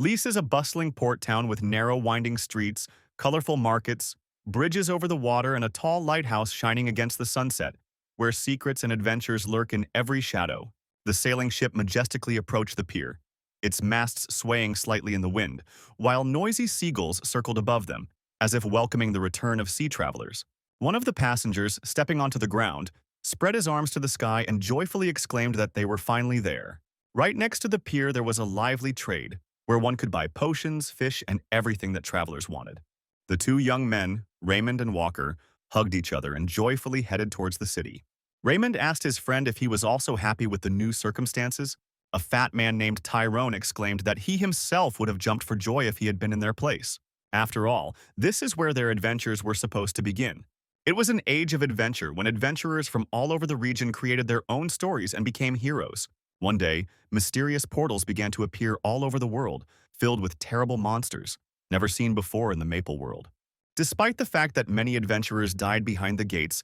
Lys is a bustling port town with narrow, winding streets, colorful markets, bridges over the water, and a tall lighthouse shining against the sunset, where secrets and adventures lurk in every shadow. The sailing ship majestically approached the pier, its masts swaying slightly in the wind, while noisy seagulls circled above them, as if welcoming the return of sea travelers. One of the passengers, stepping onto the ground, spread his arms to the sky and joyfully exclaimed that they were finally there. Right next to the pier there was a lively trade, where one could buy potions, fish, and everything that travelers wanted. The two young men, Raymond and Walker, hugged each other and joyfully headed towards the city. Raymond asked his friend if he was also happy with the new circumstances. A fat man named Tyrone exclaimed that he himself would have jumped for joy if he had been in their place. After all, this is where their adventures were supposed to begin. It was an age of adventure when adventurers from all over the region created their own stories and became heroes. One day, mysterious portals began to appear all over the world, filled with terrible monsters, never seen before in the Maple world. Despite the fact that many adventurers died behind the gates,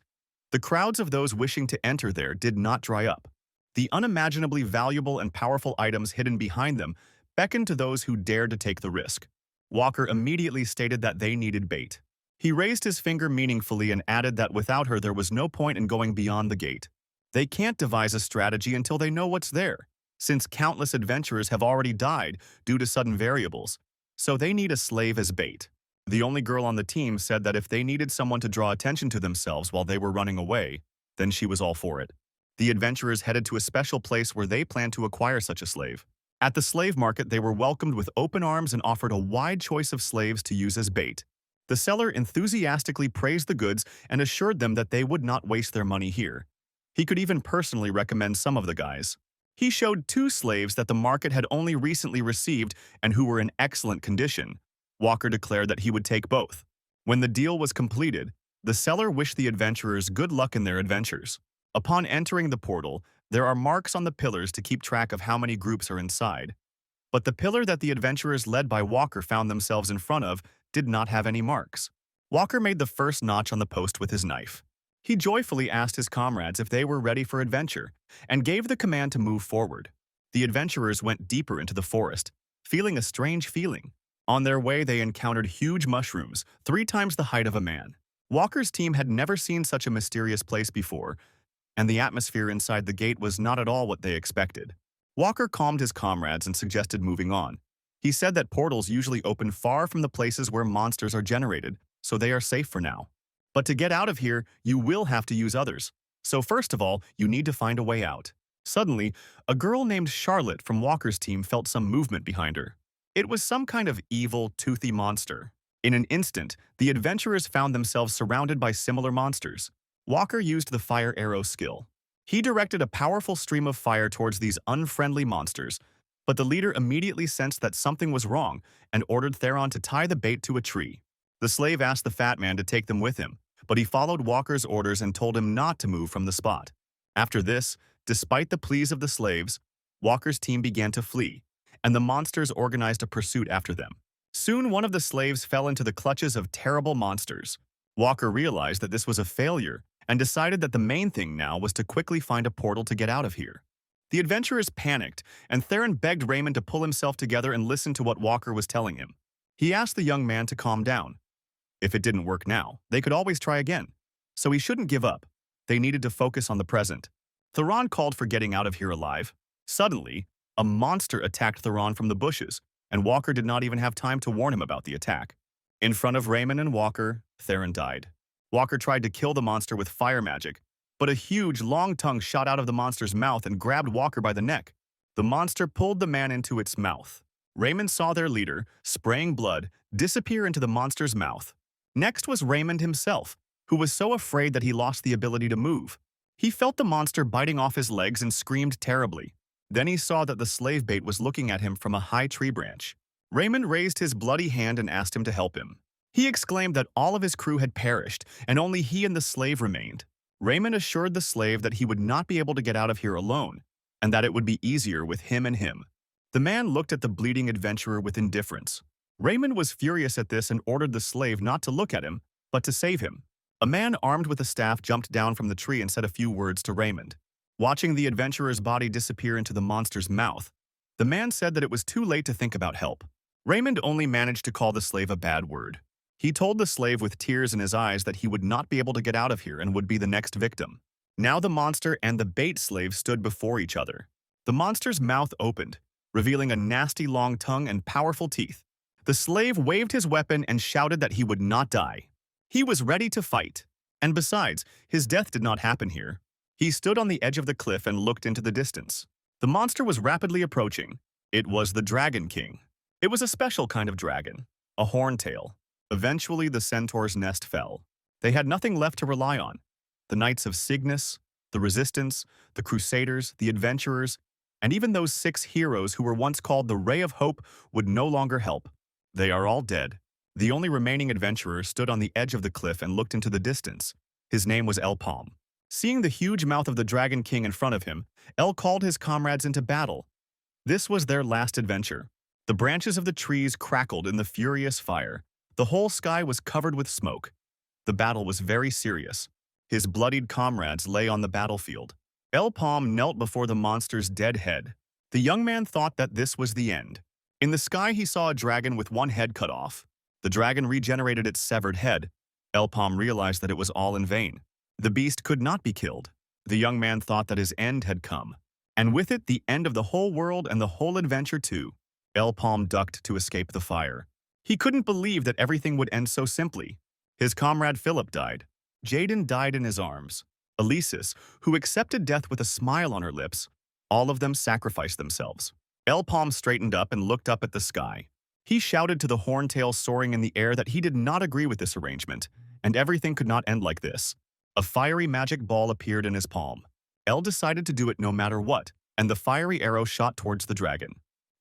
the crowds of those wishing to enter there did not dry up. The unimaginably valuable and powerful items hidden behind them beckoned to those who dared to take the risk. Walker immediately stated that they needed bait. He raised his finger meaningfully and added that without her there was no point in going beyond the gate. They can't devise a strategy until they know what's there, since countless adventurers have already died due to sudden variables, so they need a slave as bait. The only girl on the team said that if they needed someone to draw attention to themselves while they were running away, then she was all for it. The adventurers headed to a special place where they planned to acquire such a slave. At the slave market, they were welcomed with open arms and offered a wide choice of slaves to use as bait. The seller enthusiastically praised the goods and assured them that they would not waste their money here. He could even personally recommend some of the guys. He showed two slaves that the market had only recently received and who were in excellent condition. Walker declared that he would take both. When the deal was completed, the seller wished the adventurers good luck in their adventures. Upon entering the portal, there are marks on the pillars to keep track of how many groups are inside. But the pillar that the adventurers led by Walker found themselves in front of did not have any marks. Walker made the first notch on the post with his knife. He joyfully asked his comrades if they were ready for adventure, and gave the command to move forward. The adventurers went deeper into the forest, feeling a strange feeling. On their way, they encountered huge mushrooms, 3 times the height of a man. Walker's team had never seen such a mysterious place before, and the atmosphere inside the gate was not at all what they expected. Walker calmed his comrades and suggested moving on. He said that portals usually open far from the places where monsters are generated, so they are safe for now. But to get out of here, you will have to use others. So first of all, you need to find a way out. Suddenly, a girl named Charlotte from Walker's team felt some movement behind her. It was some kind of evil, toothy monster. In an instant, the adventurers found themselves surrounded by similar monsters. Walker used the fire arrow skill. He directed a powerful stream of fire towards these unfriendly monsters, but the leader immediately sensed that something was wrong and ordered Theron to tie the bait to a tree. The slave asked the fat man to take them with him, but he followed Walker's orders and told him not to move from the spot. After this, despite the pleas of the slaves, Walker's team began to flee, and the monsters organized a pursuit after them. Soon one of the slaves fell into the clutches of terrible monsters. Walker realized that this was a failure and decided that the main thing now was to quickly find a portal to get out of here. The adventurers panicked, and Theron begged Raymond to pull himself together and listen to what Walker was telling him. He asked the young man to calm down. If it didn't work now, they could always try again. So he shouldn't give up. They needed to focus on the present. Theron called for getting out of here alive. Suddenly, a monster attacked Theron from the bushes, and Walker did not even have time to warn him about the attack. In front of Raymond and Walker, Theron died. Walker tried to kill the monster with fire magic, but a huge, long tongue shot out of the monster's mouth and grabbed Walker by the neck. The monster pulled the man into its mouth. Raymond saw their leader, spraying blood, disappear into the monster's mouth. Next was Raymond himself, who was so afraid that he lost the ability to move. He felt the monster biting off his legs and screamed terribly. Then he saw that the slave bait was looking at him from a high tree branch. Raymond raised his bloody hand and asked him to help him. He exclaimed that all of his crew had perished and only he and the slave remained. Raymond assured the slave that he would not be able to get out of here alone, and that it would be easier with him and him. The man looked at the bleeding adventurer with indifference. Raymond was furious at this and ordered the slave not to look at him, but to save him. A man armed with a staff jumped down from the tree and said a few words to Raymond. Watching the adventurer's body disappear into the monster's mouth, the man said that it was too late to think about help. Raymond only managed to call the slave a bad word. He told the slave with tears in his eyes that he would not be able to get out of here and would be the next victim. Now the monster and the bait slave stood before each other. The monster's mouth opened, revealing a nasty long tongue and powerful teeth. The slave waved his weapon and shouted that he would not die. He was ready to fight. And besides, his death did not happen here. He stood on the edge of the cliff and looked into the distance. The monster was rapidly approaching. It was the Dragon King. It was a special kind of dragon, a horntail. Eventually, the centaur's nest fell. They had nothing left to rely on. The Knights of Cygnus, the Resistance, the Crusaders, the Adventurers, and even those 6 heroes who were once called the Ray of Hope would no longer help. They are all dead. The only remaining adventurer stood on the edge of the cliff and looked into the distance. His name was ELPAM. Seeing the huge mouth of the Dragon King in front of him, El called his comrades into battle. This was their last adventure. The branches of the trees crackled in the furious fire. The whole sky was covered with smoke. The battle was very serious. His bloodied comrades lay on the battlefield. ELPAM knelt before the monster's dead head. The young man thought that this was the end. In the sky he saw a dragon with one head cut off. The dragon regenerated its severed head. ELPAM realized that it was all in vain. The beast could not be killed. The young man thought that his end had come. And with it, the end of the whole world and the whole adventure too. ELPAM ducked to escape the fire. He couldn't believe that everything would end so simply. His comrade Philip died. Jaden died in his arms. Elisis, who accepted death with a smile on her lips, all of them sacrificed themselves. ELPAM straightened up and looked up at the sky. He shouted to the horntail soaring in the air that he did not agree with this arrangement, and everything could not end like this. A fiery magic ball appeared in his palm. El decided to do it no matter what, and the fiery arrow shot towards the dragon.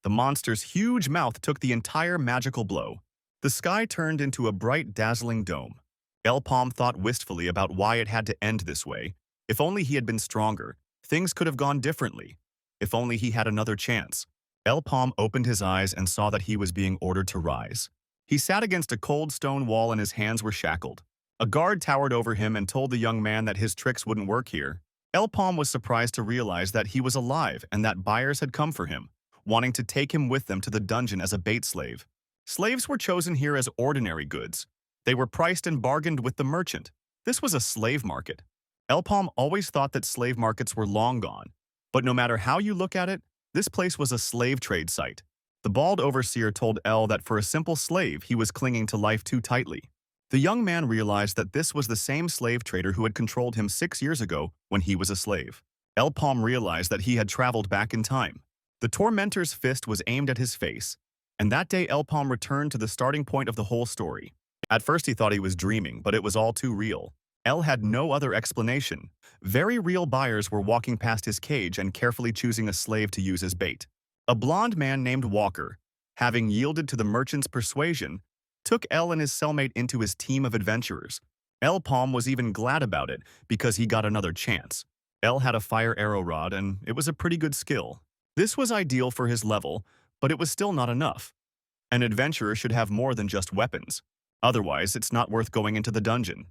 The monster's huge mouth took the entire magical blow. The sky turned into a bright, dazzling dome. ELPAM thought wistfully about why it had to end this way. If only he had been stronger, things could have gone differently. If only he had another chance. ELPAM opened his eyes and saw that he was being ordered to rise. He sat against a cold stone wall and his hands were shackled. A guard towered over him and told the young man that his tricks wouldn't work here. ELPAM was surprised to realize that he was alive and that buyers had come for him, wanting to take him with them to the dungeon as a bait slave. Slaves were chosen here as ordinary goods. They were priced and bargained with the merchant. This was a slave market. ELPAM always thought that slave markets were long gone. But no matter how you look at it, this place was a slave trade site. The bald overseer told El that for a simple slave, he was clinging to life too tightly. The young man realized that this was the same slave trader who had controlled him 6 years ago when he was a slave. ELPAM realized that he had traveled back in time. The tormentor's fist was aimed at his face, and that day ELPAM returned to the starting point of the whole story. At first he thought he was dreaming, but it was all too real. El had no other explanation. Very real buyers were walking past his cage and carefully choosing a slave to use as bait. A blond man named Walker, having yielded to the merchant's persuasion, took El and his cellmate into his team of adventurers. ELPAM was even glad about it because he got another chance. El had a fire arrow rod and it was a pretty good skill. This was ideal for his level, but it was still not enough. An adventurer should have more than just weapons. Otherwise, it's not worth going into the dungeon.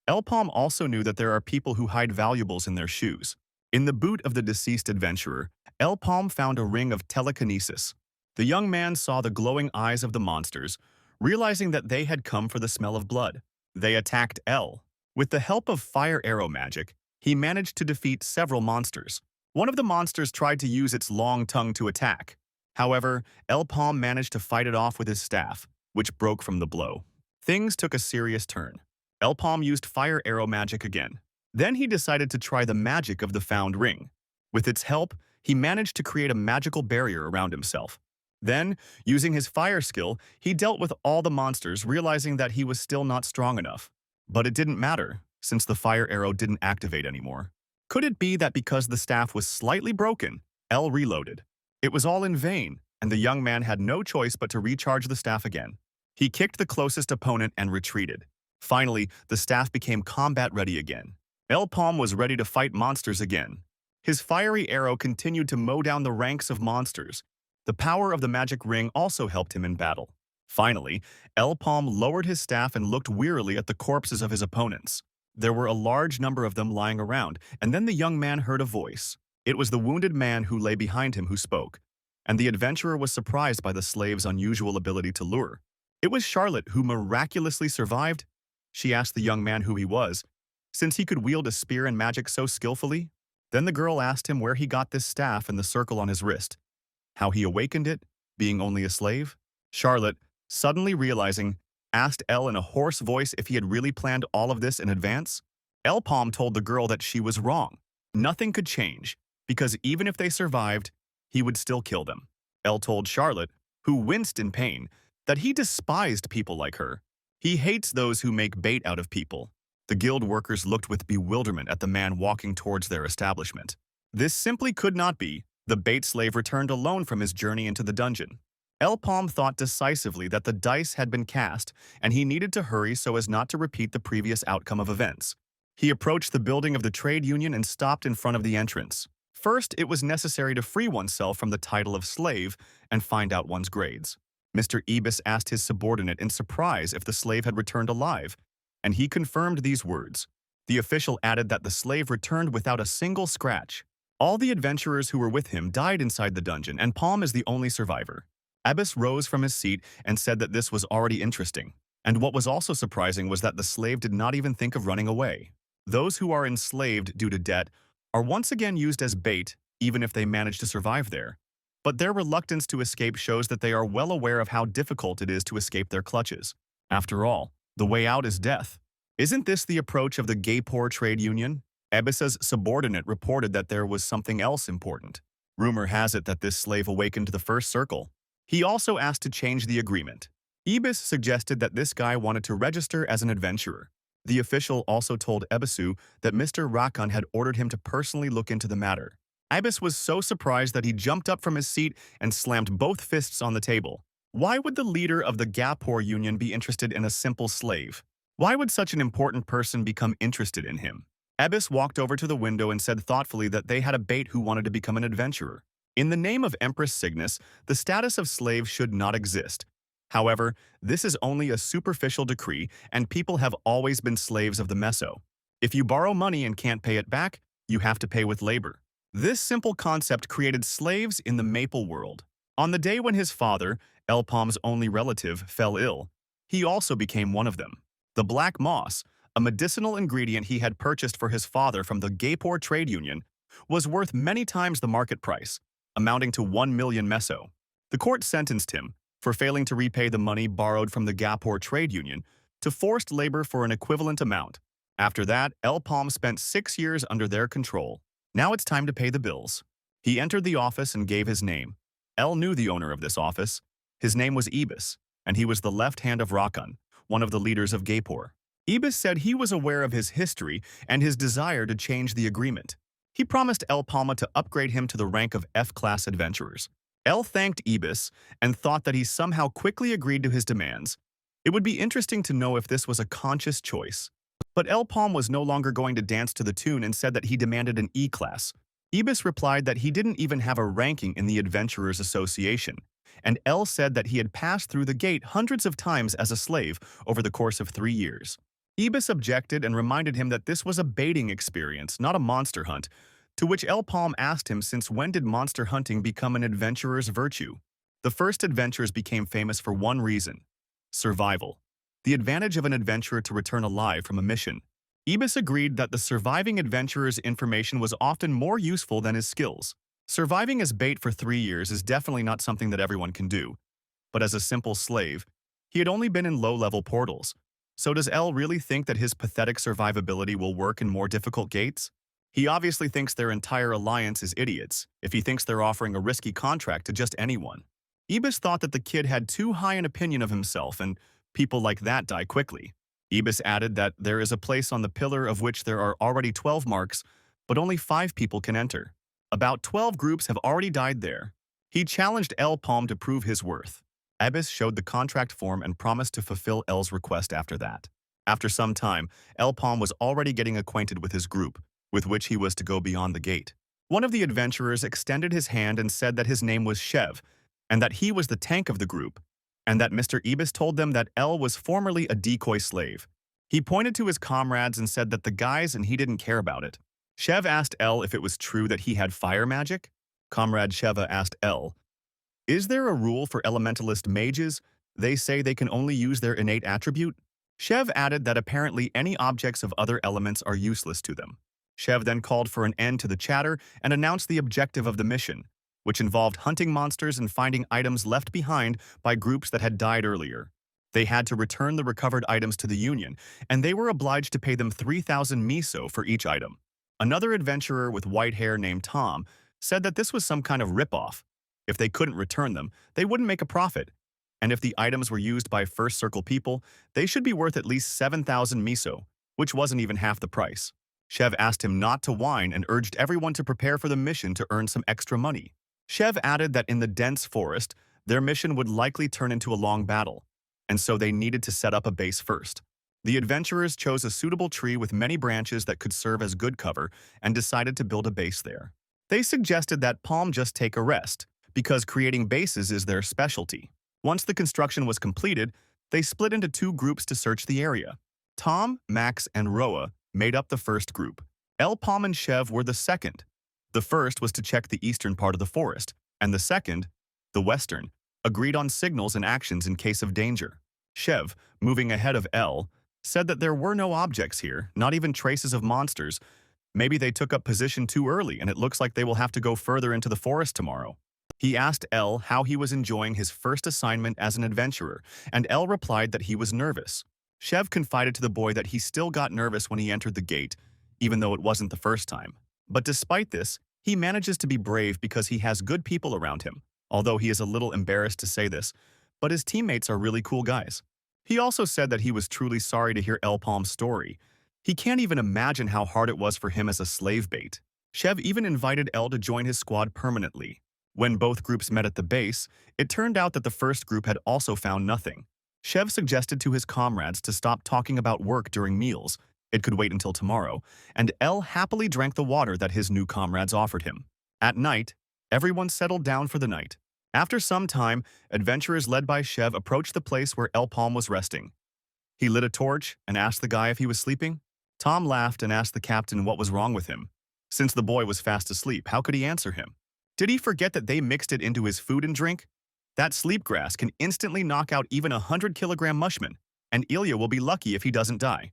ELPAM also knew that there are people who hide valuables in their shoes. In the boot of the deceased adventurer, ELPAM found a ring of telekinesis. The young man saw the glowing eyes of the monsters, realizing that they had come for the smell of blood. They attacked El. With the help of fire arrow magic, he managed to defeat several monsters. One of the monsters tried to use its long tongue to attack. However, ELPAM managed to fight it off with his staff, which broke from the blow. Things took a serious turn. ELPAM used fire arrow magic again. Then he decided to try the magic of the found ring. With its help, he managed to create a magical barrier around himself. Then, using his fire skill, he dealt with all the monsters, realizing that he was still not strong enough. But it didn't matter, since the fire arrow didn't activate anymore. Could it be that because the staff was slightly broken, El reloaded? It was all in vain, and the young man had no choice but to recharge the staff again. He kicked the closest opponent and retreated. Finally, the staff became combat-ready again. ELPAM was ready to fight monsters again. His fiery arrow continued to mow down the ranks of monsters. The power of the magic ring also helped him in battle. Finally, ELPAM lowered his staff and looked wearily at the corpses of his opponents. There were a large number of them lying around, and then the young man heard a voice. It was the wounded man who lay behind him who spoke. and the adventurer was surprised by the slave's unusual ability to lure. It was Charlotte who miraculously survived. She asked the young man who he was, since he could wield a spear and magic so skillfully. Then the girl asked him where he got this staff and the circle on his wrist, how he awakened it, being only a slave. Charlotte, suddenly realizing, asked Elle in a hoarse voice if he had really planned all of this in advance. ELPAM told the girl that she was wrong. Nothing could change, because even if they survived, he would still kill them. Elle told Charlotte, who winced in pain, that he despised people like her. He hates those who make bait out of people. The guild workers looked with bewilderment at the man walking towards their establishment. This simply could not be. The bait slave returned alone from his journey into the dungeon. ELPAM thought decisively that the dice had been cast, and he needed to hurry so as not to repeat the previous outcome of events. He approached the building of the trade union and stopped in front of the entrance. First, it was necessary to free oneself from the title of slave and find out one's grades. Mr. Ibis asked his subordinate in surprise if the slave had returned alive, and he confirmed these words. The official added that the slave returned without a single scratch. All the adventurers who were with him died inside the dungeon, and Palm is the only survivor. Abbas rose from his seat and said that this was already interesting. And what was also surprising was that the slave did not even think of running away. Those who are enslaved due to debt are once again used as bait, even if they manage to survive there. But their reluctance to escape shows that they are well aware of how difficult it is to escape their clutches. After all, the way out is death. Isn't this the approach of the Gay-Poor trade union? Ebis's subordinate reported that there was something else important. Rumor has it that this slave awakened the first circle. He also asked to change the agreement. Ibis suggested that this guy wanted to register as an adventurer. The official also told Ebisu that Mr. Rakan had ordered him to personally look into the matter. Ibis was so surprised that he jumped up from his seat and slammed both fists on the table. Why would the leader of the Gapor Union be interested in a simple slave? Why would such an important person become interested in him? Ebis walked over to the window and said thoughtfully that they had a bait who wanted to become an adventurer. In the name of Empress Cygnus, the status of slave should not exist. However, this is only a superficial decree, and people have always been slaves of the meso. If you borrow money and can't pay it back, you have to pay with labor. This simple concept created slaves in the Maple world. On the day when his father, ELPAM's only relative, fell ill, he also became one of them. The black moss, a medicinal ingredient he had purchased for his father from the Gaypor trade union, was worth many times the market price, amounting to 1 million meso. The court sentenced him, for failing to repay the money borrowed from the Gapor trade union, to forced labor for an equivalent amount. After that, ELPAM spent 6 years under their control. Now it's time to pay the bills. He entered the office and gave his name. El knew the owner of this office. His name was Ibis, and he was the left hand of Rakan, one of the leaders of Gaypor. Ibis said he was aware of his history and his desire to change the agreement. He promised El Palma to upgrade him to the rank of F-class adventurers. El thanked Ibis and thought that he somehow quickly agreed to his demands. It would be interesting to know if this was a conscious choice. But El Palm was no longer going to dance to the tune and said that he demanded an E-class. Ibis replied that he didn't even have a ranking in the Adventurers Association, and El said that he had passed through the gate hundreds of times as a slave over the course of 3 years. Ibis objected and reminded him that this was a baiting experience, not a monster hunt, to which El Palm asked him since when did monster hunting become an adventurer's virtue. The first adventurers became famous for one reason: survival. The advantage of an adventurer to return alive from a mission. Ibis agreed that the surviving adventurer's information was often more useful than his skills. Surviving as bait for 3 years is definitely not something that everyone can do. But as a simple slave, he had only been in low-level portals. So does El really think that his pathetic survivability will work in more difficult gates? He obviously thinks their entire alliance is idiots if he thinks they're offering a risky contract to just anyone. Ibis thought that the kid had too high an opinion of himself, and people like that die quickly. Ibis added that there is a place on the pillar of which there are already 12 marks, but only 5 people can enter. About 12 groups have already died there. He challenged El Palm to prove his worth. Ibis showed the contract form and promised to fulfill El's request after that. After some time, El Palm was already getting acquainted with his group, with which he was to go beyond the gate. One of the adventurers extended his hand and said that his name was Shev, and that he was the tank of the group, and that Mr. Ibis told them that El was formerly a decoy slave. He pointed to his comrades and said that the guys and he didn't care about it. Shev asked El if it was true that he had fire magic. Comrade Sheva asked El Is there a rule for elementalist mages? They say they can only use their innate attribute? Shev added that apparently any objects of other elements are useless to them. Shev then called for an end to the chatter and announced the objective of the mission, which involved hunting monsters and finding items left behind by groups that had died earlier. They had to return the recovered items to the Union, and they were obliged to pay them 3,000 miso for each item. Another adventurer with white hair named Tom said that this was some kind of ripoff. If they couldn't return them, they wouldn't make a profit. And if the items were used by First Circle people, they should be worth at least 7,000 miso, which wasn't even half the price. Shev asked him not to whine and urged everyone to prepare for the mission to earn some extra money. Shev added that in the dense forest, their mission would likely turn into a long battle, and so they needed to set up a base first. The adventurers chose a suitable tree with many branches that could serve as good cover and decided to build a base there. They suggested that Palm just take a rest, because creating bases is their specialty. Once the construction was completed, they split into two groups to search the area. Tom, Max, and Roa made up the first group. ELPAM and Shev were the second. The first was to check the eastern part of the forest, and the second, the western, agreed on signals and actions in case of danger. Shev, moving ahead of El, said that there were no objects here, not even traces of monsters. Maybe they took up position too early and it looks like they will have to go further into the forest tomorrow. He asked El how he was enjoying his first assignment as an adventurer, and El replied that he was nervous. Shev confided to the boy that he still got nervous when he entered the gate, even though it wasn't the first time. But despite this, he manages to be brave because he has good people around him, although he is a little embarrassed to say this, but his teammates are really cool guys. He also said that he was truly sorry to hear ELPAM's story. He can't even imagine how hard it was for him as a slave bait. Shev even invited El to join his squad permanently. When both groups met at the base, it turned out that the first group had also found nothing. Shev suggested to his comrades to stop talking about work during meals. It could wait until tomorrow, and El happily drank the water that his new comrades offered him. At night, everyone settled down for the night. After some time, adventurers led by Shev approached the place where ELPAM was resting. He lit a torch and asked the guy if he was sleeping. Tom laughed and asked the captain what was wrong with him. Since the boy was fast asleep, how could he answer him? Did he forget that they mixed it into his food and drink? That sleep grass can instantly knock out even a 100-kilogram mushman, and Ilya will be lucky if he doesn't die.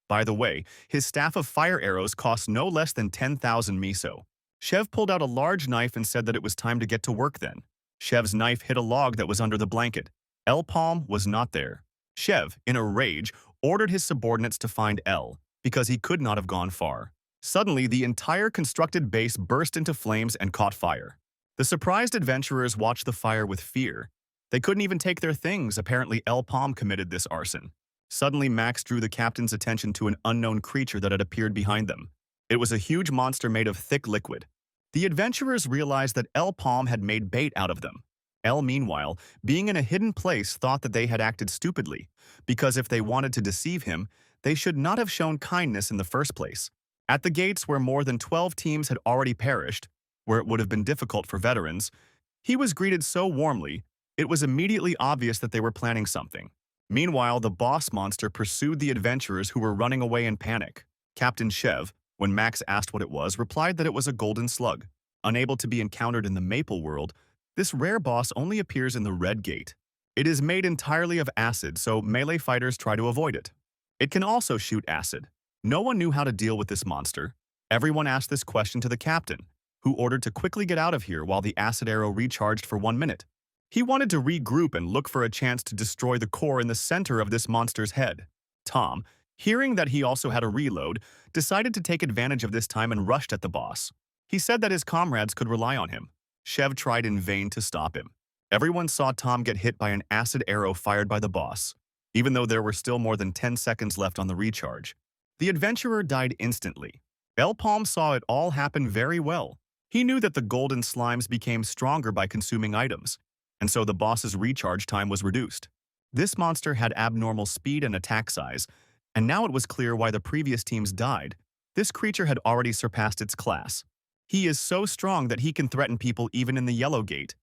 By the way, his staff of fire arrows costs no less than 10,000 miso. Shev pulled out a large knife and said that it was time to get to work then. Shev's knife hit a log that was under the blanket. ELPAM was not there. Shev, in a rage, ordered his subordinates to find El, because he could not have gone far. Suddenly, the entire constructed base burst into flames and caught fire. The surprised adventurers watched the fire with fear. They couldn't even take their things. Apparently, ELPAM committed this arson. Suddenly, Max drew the captain's attention to an unknown creature that had appeared behind them. It was a huge monster made of thick liquid. The adventurers realized that ELPAM had made bait out of them. El, meanwhile, being in a hidden place, thought that they had acted stupidly, because if they wanted to deceive him, they should not have shown kindness in the first place. At the gates where more than 12 teams had already perished, where it would have been difficult for veterans, he was greeted so warmly, it was immediately obvious that they were planning something. Meanwhile, the boss monster pursued the adventurers who were running away in panic. Captain Shev, when Max asked what it was, replied that it was a golden slug. Unable to be encountered in the Maple world, this rare boss only appears in the Red Gate. It is made entirely of acid, so melee fighters try to avoid it. It can also shoot acid. No one knew how to deal with this monster. Everyone asked this question to the captain, who ordered to quickly get out of here while the acid arrow recharged for 1 minute. He wanted to regroup and look for a chance to destroy the core in the center of this monster's head. Tom, hearing that he also had a reload, decided to take advantage of this time and rushed at the boss. He said that his comrades could rely on him. Shev tried in vain to stop him. Everyone saw Tom get hit by an acid arrow fired by the boss, even though there were still more than 10 seconds left on the recharge. The adventurer died instantly. ELPAM saw it all happen very well. He knew that the golden slimes became stronger by consuming items, and so the boss's recharge time was reduced. This monster had abnormal speed and attack size, and now it was clear why the previous teams died. This creature had already surpassed its class. He is so strong that he can threaten people even in the Yellow Gate,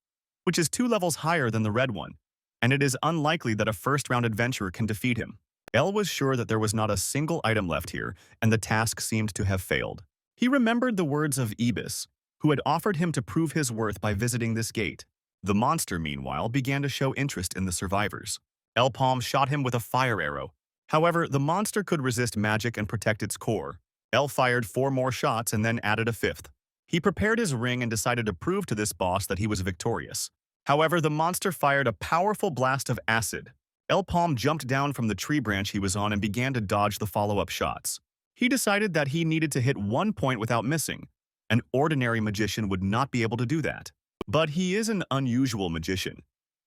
which is 2 levels higher than the Red one, and it is unlikely that a first-round adventurer can defeat him. El was sure that there was not a single item left here, and the task seemed to have failed. He remembered the words of Ibis, who had offered him to prove his worth by visiting this gate. The monster, meanwhile, began to show interest in the survivors. ELPAM shot him with a fire arrow. However, the monster could resist magic and protect its core. El fired 4 more shots and then added a 5th. He prepared his ring and decided to prove to this boss that he was victorious. However, the monster fired a powerful blast of acid. ELPAM jumped down from the tree branch he was on and began to dodge the follow-up shots. He decided that he needed to hit 1 point without missing. An ordinary magician would not be able to do that. But he is an unusual magician.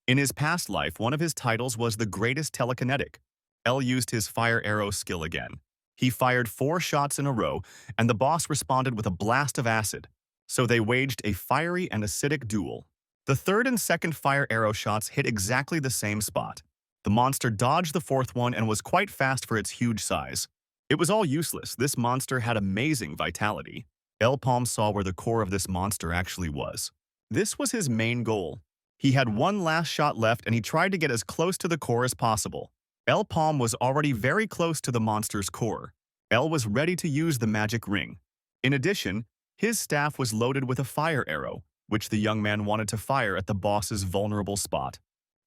In his past life, one of his titles was the greatest telekinetic. El used his fire arrow skill again. He fired 4 shots in a row, and the boss responded with a blast of acid. So they waged a fiery and acidic duel. The third and second fire arrow shots hit exactly the same spot. The monster dodged the 4th one and was quite fast for its huge size. It was all useless. This monster had amazing vitality. ELPAM saw where the core of this monster actually was. This was his main goal. He had 1 last shot left and he tried to get as close to the core as possible. ELPAM was already very close to the monster's core. El was ready to use the magic ring. In addition, his staff was loaded with a fire arrow, which the young man wanted to fire at the boss's vulnerable spot.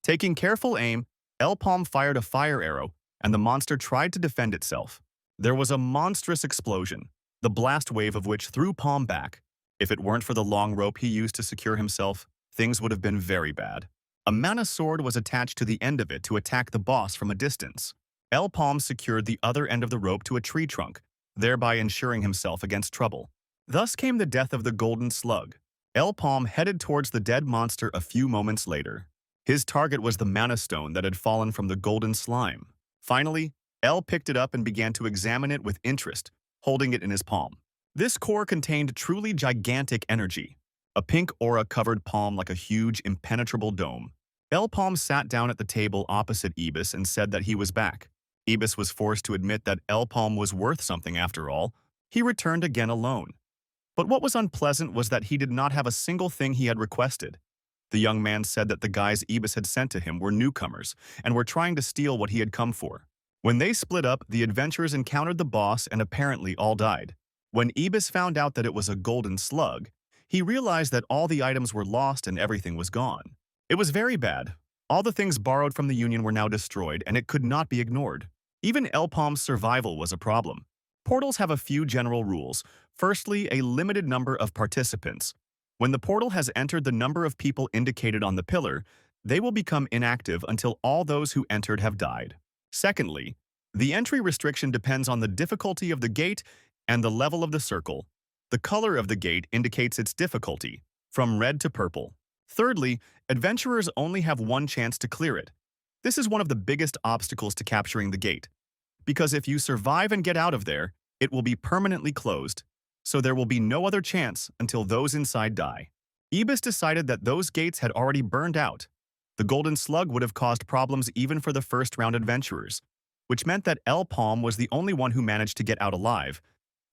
Taking careful aim, ELPAM fired a fire arrow, and the monster tried to defend itself. There was a monstrous explosion, the blast wave of which threw Palm back. If it weren't for the long rope he used to secure himself, things would have been very bad. A mana sword was attached to the end of it to attack the boss from a distance. ELPAM secured the other end of the rope to a tree trunk, thereby ensuring himself against trouble. Thus came the death of the golden slug. ELPAM headed towards the dead monster a few moments later. His target was the mana stone that had fallen from the golden slime. Finally, El picked it up and began to examine it with interest, holding it in his palm. This core contained truly gigantic energy. A pink aura covered Palm like a huge, impenetrable dome. ELPAM sat down at the table opposite Ibis and said that he was back. Ibis was forced to admit that ELPAM was worth something after all. He returned again alone. But what was unpleasant was that he did not have a single thing he had requested. The young man said that the guys Ibis had sent to him were newcomers and were trying to steal what he had come for. When they split up, the adventurers encountered the boss and apparently all died. When Ibis found out that it was a golden slug, he realized that all the items were lost and everything was gone. It was very bad. All the things borrowed from the Union were now destroyed, and it could not be ignored. Even ELPAM's survival was a problem. Portals have a few general rules. Firstly, a limited number of participants. When the portal has entered the number of people indicated on the pillar, they will become inactive until all those who entered have died. Secondly, the entry restriction depends on the difficulty of the gate and the level of the circle. The color of the gate indicates its difficulty, from red to purple. Thirdly, adventurers only have 1 chance to clear it. This is one of the biggest obstacles to capturing the gate, because if you survive and get out of there, it will be permanently closed, so there will be no other chance until those inside die. Ibis decided that those gates had already burned out. The golden slug would have caused problems even for the first-round adventurers, which meant that ELPAM was the only one who managed to get out alive,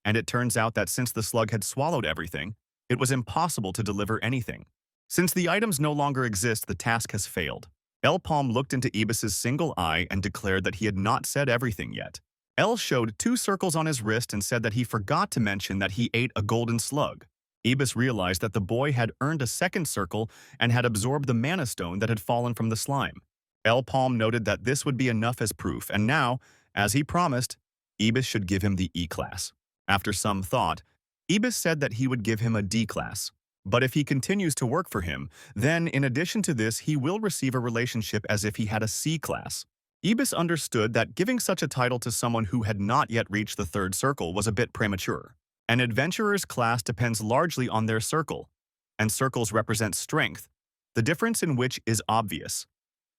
and it turns out that since the slug had swallowed everything, it was impossible to deliver anything. Since the items no longer exist, the task has failed. ELPAM looked into Ibis's single eye and declared that he had not said everything yet. El showed 2 circles on his wrist and said that he forgot to mention that he ate a golden slug. Ibis realized that the boy had earned a 2nd circle and had absorbed the mana stone that had fallen from the slime. ELPAM noted that this would be enough as proof, and now, as he promised, Ibis should give him the E-class. After some thought, Ibis said that he would give him a D-class. But if he continues to work for him, then in addition to this, he will receive a relationship as if he had a C-class. Ibis understood that giving such a title to someone who had not yet reached the 3rd circle was a bit premature. An adventurer's class depends largely on their circle, and circles represent strength, the difference in which is obvious.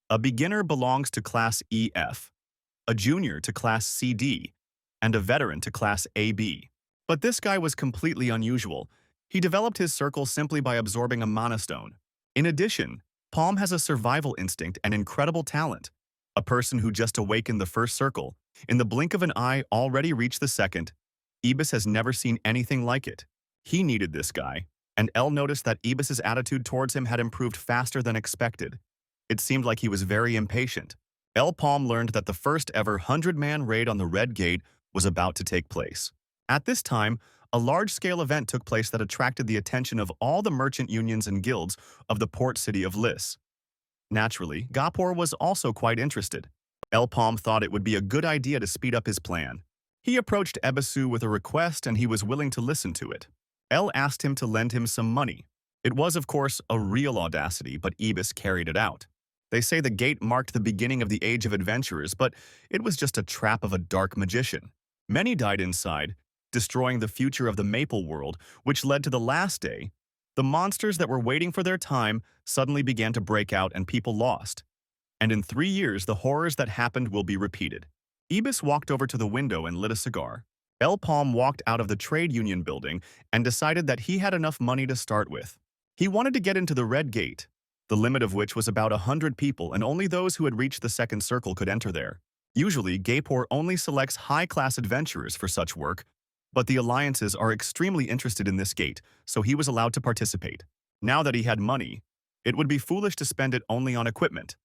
A beginner belongs to class EF, a junior to class CD, and a veteran to class AB. But this guy was completely unusual. He developed his circle simply by absorbing a mana stone. In addition, Palm has a survival instinct and incredible talent. A person who just awakened the 1st circle, in the blink of an eye already reached the 2nd. Ibis has never seen anything like it. He needed this guy, and El noticed that Ibis's attitude towards him had improved faster than expected. It seemed like he was very impatient. ELPAM learned that the first ever 100-man raid on the Red Gate was about to take place. At this time, a large-scale event took place that attracted the attention of all the merchant unions and guilds of the port city of Lis. Naturally, Gapur was also quite interested. ELPAM thought it would be a good idea to speed up his plan. He approached Ebisu with a request and he was willing to listen to it. El asked him to lend him some money. It was, of course, a real audacity, but Ibis carried it out. They say the gate marked the beginning of the Age of Adventurers, but it was just a trap of a dark magician. Many died inside, destroying the future of the Maple World, which led to the last day. The monsters that were waiting for their time suddenly began to break out and people lost. And in 3 years, the horrors that happened will be repeated. Ibis walked over to the window and lit a cigar. ELPAM walked out of the trade union building and decided that he had enough money to start with. He wanted to get into the Red Gate, the limit of which was about 100 people, and only those who had reached the second circle could enter there. Usually, Gapur only selects high-class adventurers for such work, but the alliances are extremely interested in this gate, so he was allowed to participate. Now that he had money, it would be foolish to spend it only on equipment.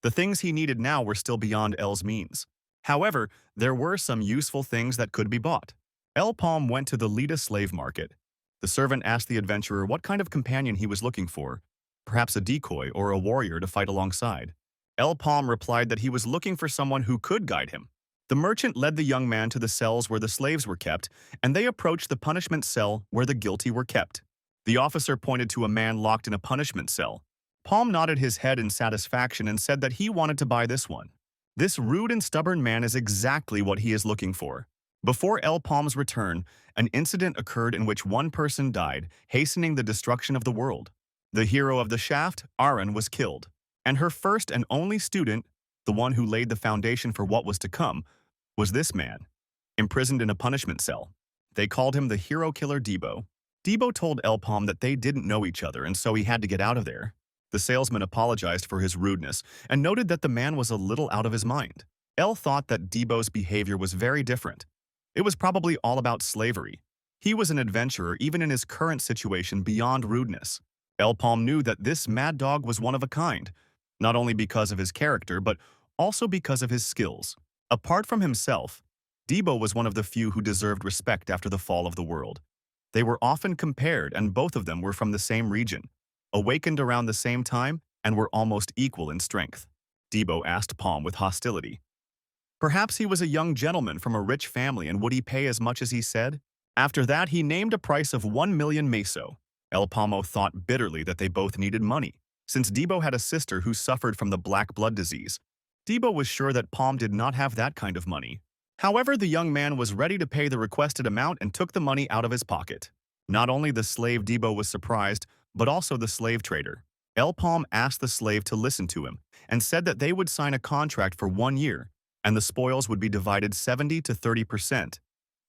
The things he needed now were still beyond El's means. However, there were some useful things that could be bought. ELPAM went to the Lita slave market. The servant asked the adventurer what kind of companion he was looking for, perhaps a decoy or a warrior to fight alongside. ELPAM replied that he was looking for someone who could guide him. The merchant led the young man to the cells where the slaves were kept, and they approached the punishment cell where the guilty were kept. The officer pointed to a man locked in a punishment cell. Palm nodded his head in satisfaction and said that he wanted to buy this one. This rude and stubborn man is exactly what he is looking for. Before ELPAM's return, an incident occurred in which one person died, hastening the destruction of the world. The hero of the shaft, Aran, was killed, and her first and only student, the one who laid the foundation for what was to come, was this man, imprisoned in a punishment cell. They called him the hero killer Debo. Debo told ELPAM that they didn't know each other and so he had to get out of there. The salesman apologized for his rudeness and noted that the man was a little out of his mind. El thought that Debo's behavior was very different. It was probably all about slavery. He was an adventurer even in his current situation beyond rudeness. ELPAM knew that this mad dog was one of a kind, not only because of his character but also because of his skills. Apart from himself, Debo was one of the few who deserved respect after the fall of the world. They were often compared and both of them were from the same region, awakened around the same time, and were almost equal in strength. Debo asked Palm with hostility. Perhaps he was a young gentleman from a rich family and would he pay as much as he said? After that, he named a price of 1 million meso. El Palmo thought bitterly that they both needed money. Since Debo had a sister who suffered from the black blood disease, Debo was sure that Palm did not have that kind of money. However, the young man was ready to pay the requested amount and took the money out of his pocket. Not only the slave Debo was surprised, but also the slave trader. ELPAM asked the slave to listen to him and said that they would sign a contract for 1 year, and the spoils would be divided 70 to 30%,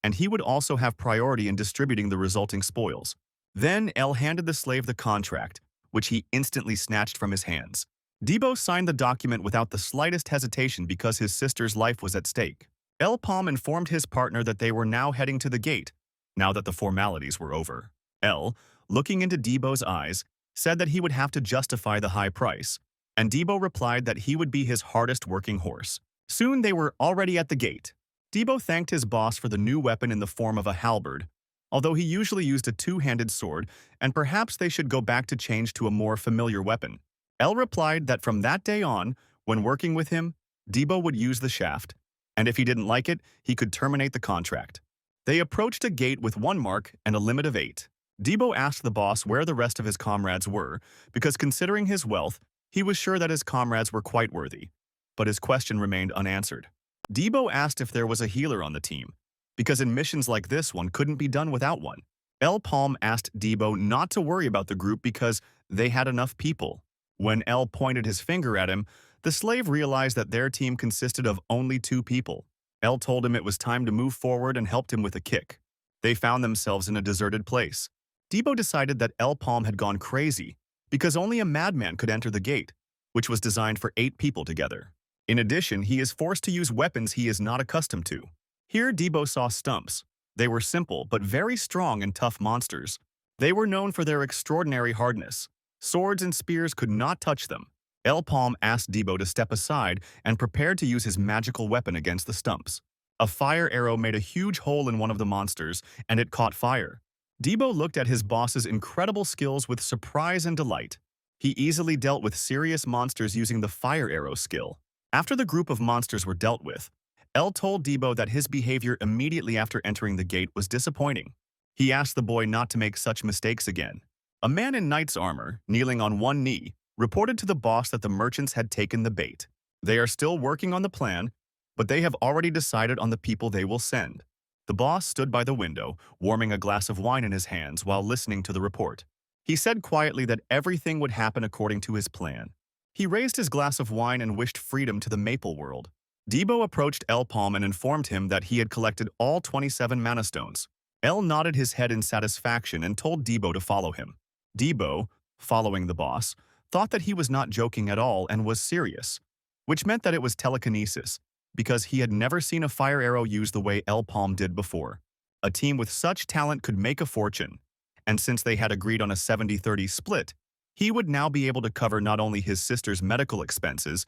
and he would also have priority in distributing the resulting spoils. Then El handed the slave the contract, which he instantly snatched from his hands. Debo signed the document without the slightest hesitation because his sister's life was at stake. ELPAM informed his partner that they were now heading to the gate, now that the formalities were over. El, looking into Debo's eyes, said that he would have to justify the high price, and Debo replied that he would be his hardest working horse. Soon they were already at the gate. Debo thanked his boss for the new weapon in the form of a halberd, although he usually used a two-handed sword, and perhaps they should go back to change to a more familiar weapon. El replied that from that day on, when working with him, Debo would use the shaft, and if he didn't like it, he could terminate the contract. They approached a gate with 1 mark and a limit of 8. Debo asked the boss where the rest of his comrades were, because considering his wealth, he was sure that his comrades were quite worthy. But his question remained unanswered. Debo asked if there was a healer on the team, because in missions like this one couldn't be done without one. ELPAM asked Debo not to worry about the group because they had enough people. When El pointed his finger at him, the slave realized that their team consisted of only 2 people. El told him it was time to move forward and helped him with a kick. They found themselves in a deserted place. Debo decided that ELPAM had gone crazy because only a madman could enter the gate, which was designed for 8 people together. In addition, he is forced to use weapons he is not accustomed to. Here Debo saw stumps. They were simple but very strong and tough monsters. They were known for their extraordinary hardness. Swords and spears could not touch them. ELPAM asked Debo to step aside and prepared to use his magical weapon against the stumps. A fire arrow made a huge hole in one of the monsters, and it caught fire. Debo looked at his boss's incredible skills with surprise and delight. He easily dealt with serious monsters using the fire arrow skill. After the group of monsters were dealt with, El told Debo that his behavior immediately after entering the gate was disappointing. He asked the boy not to make such mistakes again. A man in knight's armor, kneeling on one knee, reported to the boss that the merchants had taken the bait. They are still working on the plan, but they have already decided on the people they will send. The boss stood by the window, warming a glass of wine in his hands while listening to the report. He said quietly that everything would happen according to his plan. He raised his glass of wine and wished freedom to the maple world. Debo approached ELPAM and informed him that he had collected all 27 mana stones. El nodded his head in satisfaction and told Debo to follow him. Debo, following the boss, thought that he was not joking at all and was serious, which meant that it was telekinesis, because he had never seen a fire arrow used the way ELPAM did before. A team with such talent could make a fortune, and since they had agreed on a 70-30 split, he would now be able to cover not only his sister's medical expenses,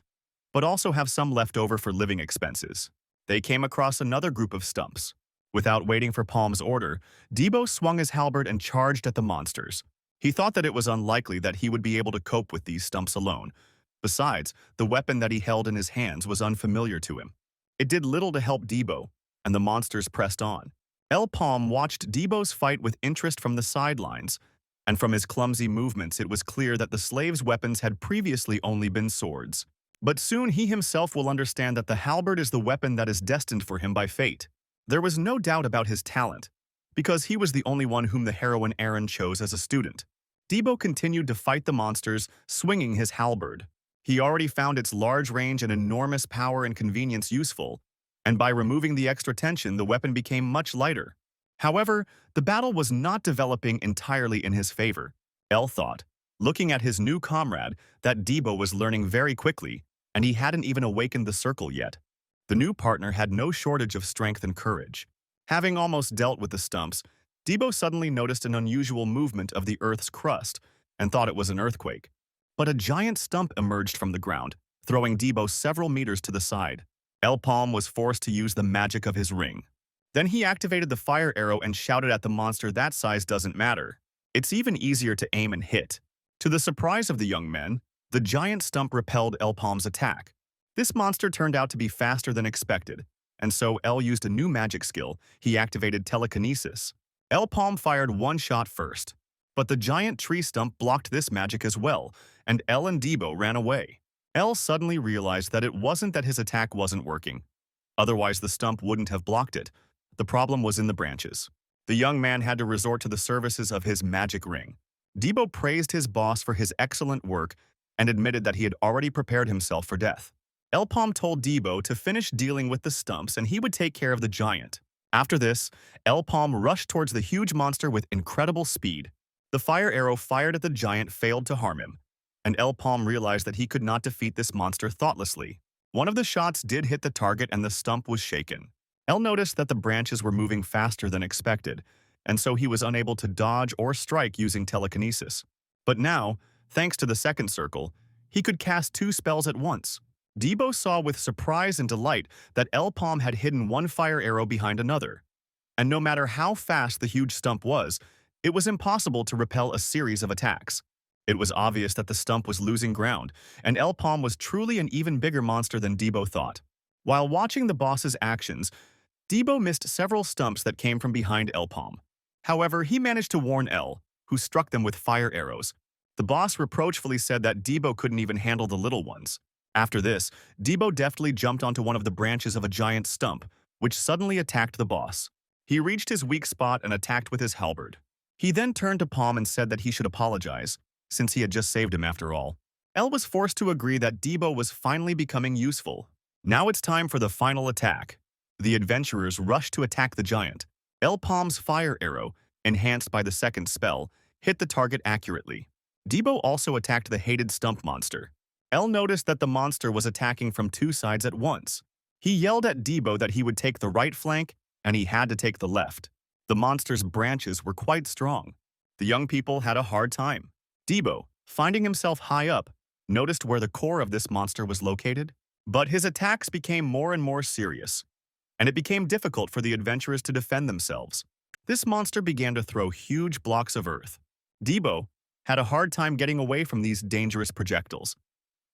but also have some left over for living expenses. They came across another group of stumps. Without waiting for Palm's order, Debo swung his halberd and charged at the monsters. He thought that it was unlikely that he would be able to cope with these stumps alone. Besides, the weapon that he held in his hands was unfamiliar to him. It did little to help Debo, and the monsters pressed on. El Palm watched Debo's fight with interest from the sidelines, and from his clumsy movements it was clear that the slaves' weapons had previously only been swords. But soon he himself will understand that the halberd is the weapon that is destined for him by fate. There was no doubt about his talent, because he was the only one whom the heroine Aaron chose as a student. Debo continued to fight the monsters, swinging his halberd. He already found its large range and enormous power and convenience useful, and by removing the extra tension, the weapon became much lighter. However, the battle was not developing entirely in his favor. El thought, looking at his new comrade, that Debo was learning very quickly, and he hadn't even awakened the circle yet. The new partner had no shortage of strength and courage. Having almost dealt with the stumps, Debo suddenly noticed an unusual movement of the Earth's crust and thought it was an earthquake. But a giant stump emerged from the ground, throwing Debo several meters to the side. El Palm was forced to use the magic of his ring. Then he activated the fire arrow and shouted at the monster that size doesn't matter. It's even easier to aim and hit. To the surprise of the young men, the giant stump repelled El Palm's attack. This monster turned out to be faster than expected, and so El used a new magic skill. He activated telekinesis. El Palm fired one shot first, but the giant tree stump blocked this magic as well, and El and Debo ran away. El suddenly realized that it wasn't that his attack wasn't working. Otherwise, the stump wouldn't have blocked it. The problem was in the branches. The young man had to resort to the services of his magic ring. Debo praised his boss for his excellent work and admitted that he had already prepared himself for death. ELPAM told Debo to finish dealing with the stumps and he would take care of the giant. After this, ELPAM rushed towards the huge monster with incredible speed. The fire arrow fired at the giant failed to harm him, and ELPAM realized that he could not defeat this monster thoughtlessly. One of the shots did hit the target and the stump was shaken. El noticed that the branches were moving faster than expected, and so he was unable to dodge or strike using telekinesis. But now, thanks to the second circle, he could cast two spells at once. Debo saw with surprise and delight that ELPAM had hidden one fire arrow behind another. And no matter how fast the huge stump was, it was impossible to repel a series of attacks. It was obvious that the stump was losing ground, and ELPAM was truly an even bigger monster than Debo thought. While watching the boss's actions, Debo missed several stumps that came from behind ELPAM. However, he managed to warn El, who struck them with fire arrows. The boss reproachfully said that Debo couldn't even handle the little ones. After this, Debo deftly jumped onto one of the branches of a giant stump, which suddenly attacked the boss. He reached his weak spot and attacked with his halberd. He then turned to Palm and said that he should apologize, since he had just saved him after all. El was forced to agree that Debo was finally becoming useful. Now it's time for the final attack. The adventurers rushed to attack the giant. ELPAM's fire arrow, enhanced by the second spell, hit the target accurately. Debo also attacked the hated stump monster. El noticed that the monster was attacking from two sides at once. He yelled at Debo that he would take the right flank, and he had to take the left. The monster's branches were quite strong. The young people had a hard time. Debo, finding himself high up, noticed where the core of this monster was located, but his attacks became more and more serious. and it became difficult for the adventurers to defend themselves. This monster began to throw huge blocks of earth. Debo had a hard time getting away from these dangerous projectiles.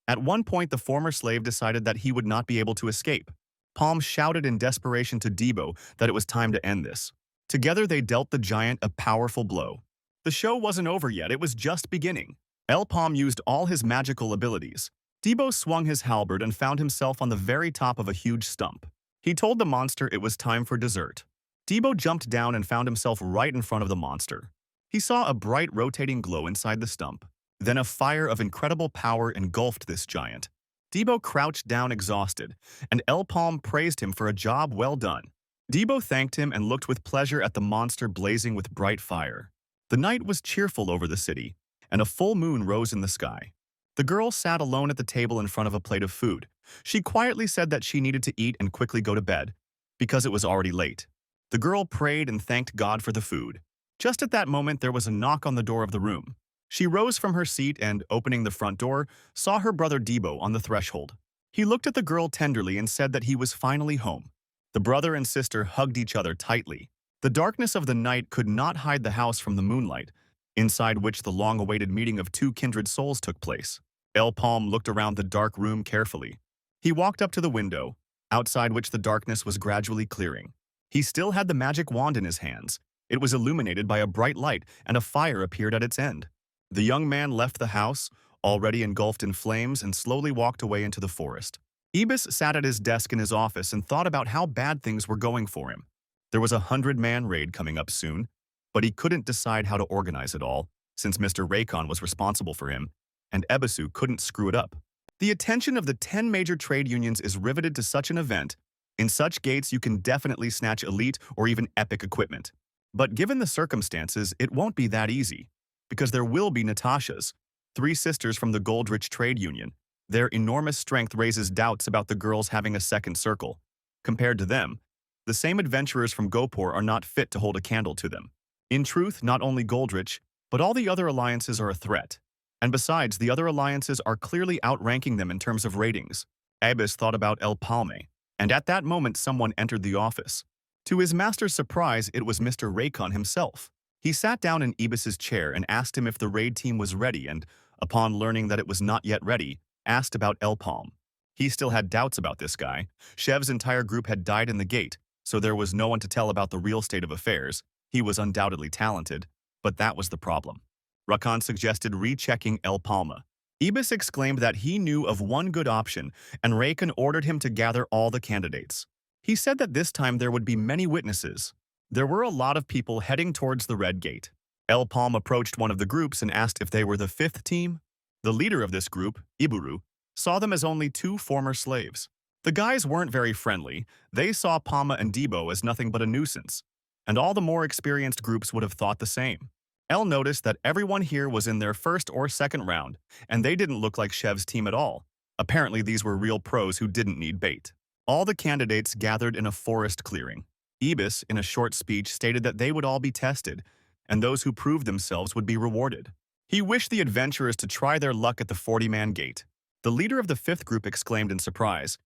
At one point, the former slave decided that he would not be able to escape. Palm shouted in desperation to Debo that it was time to end this. Together, they dealt the giant a powerful blow. The show wasn't over yet, it was just beginning. ELPAM used all his magical abilities. Debo swung his halberd and found himself on the very top of a huge stump. He told the monster it was time for dessert. Debo jumped down and found himself right in front of the monster. He saw a bright rotating glow inside the stump. Then a fire of incredible power engulfed this giant. Debo crouched down exhausted, and ELPAM praised him for a job well done. Debo thanked him and looked with pleasure at the monster blazing with bright fire. The night was cheerful over the city, and a full moon rose in the sky. The girl sat alone at the table in front of a plate of food. She quietly said that she needed to eat and quickly go to bed, because it was already late. The girl prayed and thanked God for the food. Just at that moment, there was a knock on the door of the room. She rose from her seat and, opening the front door, saw her brother Debo on the threshold. He looked at the girl tenderly and said that he was finally home. The brother and sister hugged each other tightly. The darkness of the night could not hide the house from the moonlight, inside which the long-awaited meeting of two kindred souls took place. ELPAM looked around the dark room carefully. He walked up to the window, outside which the darkness was gradually clearing. He still had the magic wand in his hands. It was illuminated by a bright light, and a fire appeared at its end. The young man left the house, already engulfed in flames, and slowly walked away into the forest. Ibis sat at his desk in his office and thought about how bad things were going for him. There was a 100-man raid coming up soon, but he couldn't decide how to organize it all, since Mr. Raycon was responsible for him, and Ebisu couldn't screw it up. The attention of the 10 major trade unions is riveted to such an event. In such gates, you can definitely snatch elite or even epic equipment. But given the circumstances, it won't be that easy, because there will be Natasha's, 3 sisters from the Goldrich Trade Union. Their enormous strength raises doubts about the girls having a second circle. Compared to them, the same adventurers from Gopur are not fit to hold a candle to them. In truth, not only Goldrich, but all the other alliances are a threat. And besides, the other alliances are clearly outranking them in terms of ratings. Ibis thought about El Palme, and at that moment someone entered the office. To his master's surprise, it was Mr. Raycon himself. He sat down in Ibis's chair and asked him if the raid team was ready and, upon learning that it was not yet ready, asked about ELPAM. He still had doubts about this guy. Shev's entire group had died in the gate, so there was no one to tell about the real state of affairs. He was undoubtedly talented, but that was the problem. Rakan suggested rechecking El Palma. Ibis exclaimed that he knew of one good option, and Raycon ordered him to gather all the candidates. He said that this time there would be many witnesses. There were a lot of people heading towards the Red Gate. El Palm approached one of the groups and asked if they were the 5th team. The leader of this group, Iburu, saw them as only 2 former slaves. The guys weren't very friendly. They saw Palma and Debo as nothing but a nuisance, and all the more experienced groups would have thought the same. El noticed that everyone here was in their 1st or 2nd round, and they didn't look like Shev's team at all. Apparently, these were real pros who didn't need bait. All the candidates gathered in a forest clearing. Ibis, in a short speech, stated that they would all be tested, and those who proved themselves would be rewarded. He wished the adventurers to try their luck at the 40-man gate. The leader of the 5th group exclaimed in surprise,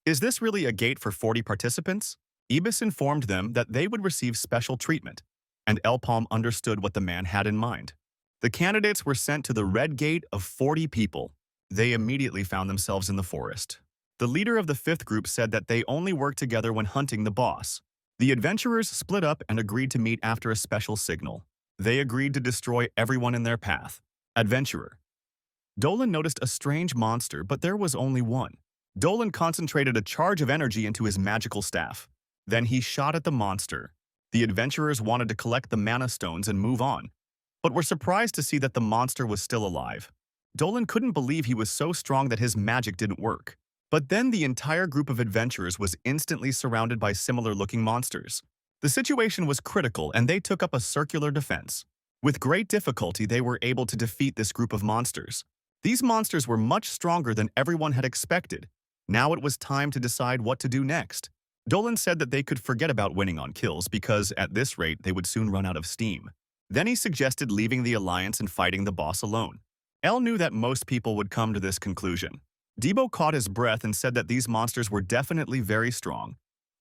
"Is this really a gate for 40 participants?" Ibis informed them that they would receive special treatment, and ELPAM understood what the man had in mind. The candidates were sent to the Red Gate of 40 people. They immediately found themselves in the forest. The leader of the 5th group said that they only work together when hunting the boss. The adventurers split up and agreed to meet after a special signal. They agreed to destroy everyone in their path. Adventurer. Dolan noticed a strange monster, but there was only one. Dolan concentrated a charge of energy into his magical staff. Then he shot at the monster. The adventurers wanted to collect the mana stones and move on, but were surprised to see that the monster was still alive. Dolan couldn't believe he was so strong that his magic didn't work. But then the entire group of adventurers was instantly surrounded by similar-looking monsters. The situation was critical, and they took up a circular defense. With great difficulty, they were able to defeat this group of monsters. These monsters were much stronger than everyone had expected. Now it was time to decide what to do next. Dolan said that they could forget about winning on kills because, at this rate, they would soon run out of steam. Then he suggested leaving the alliance and fighting the boss alone. El knew that most people would come to this conclusion. Debo caught his breath and said that these monsters were definitely very strong,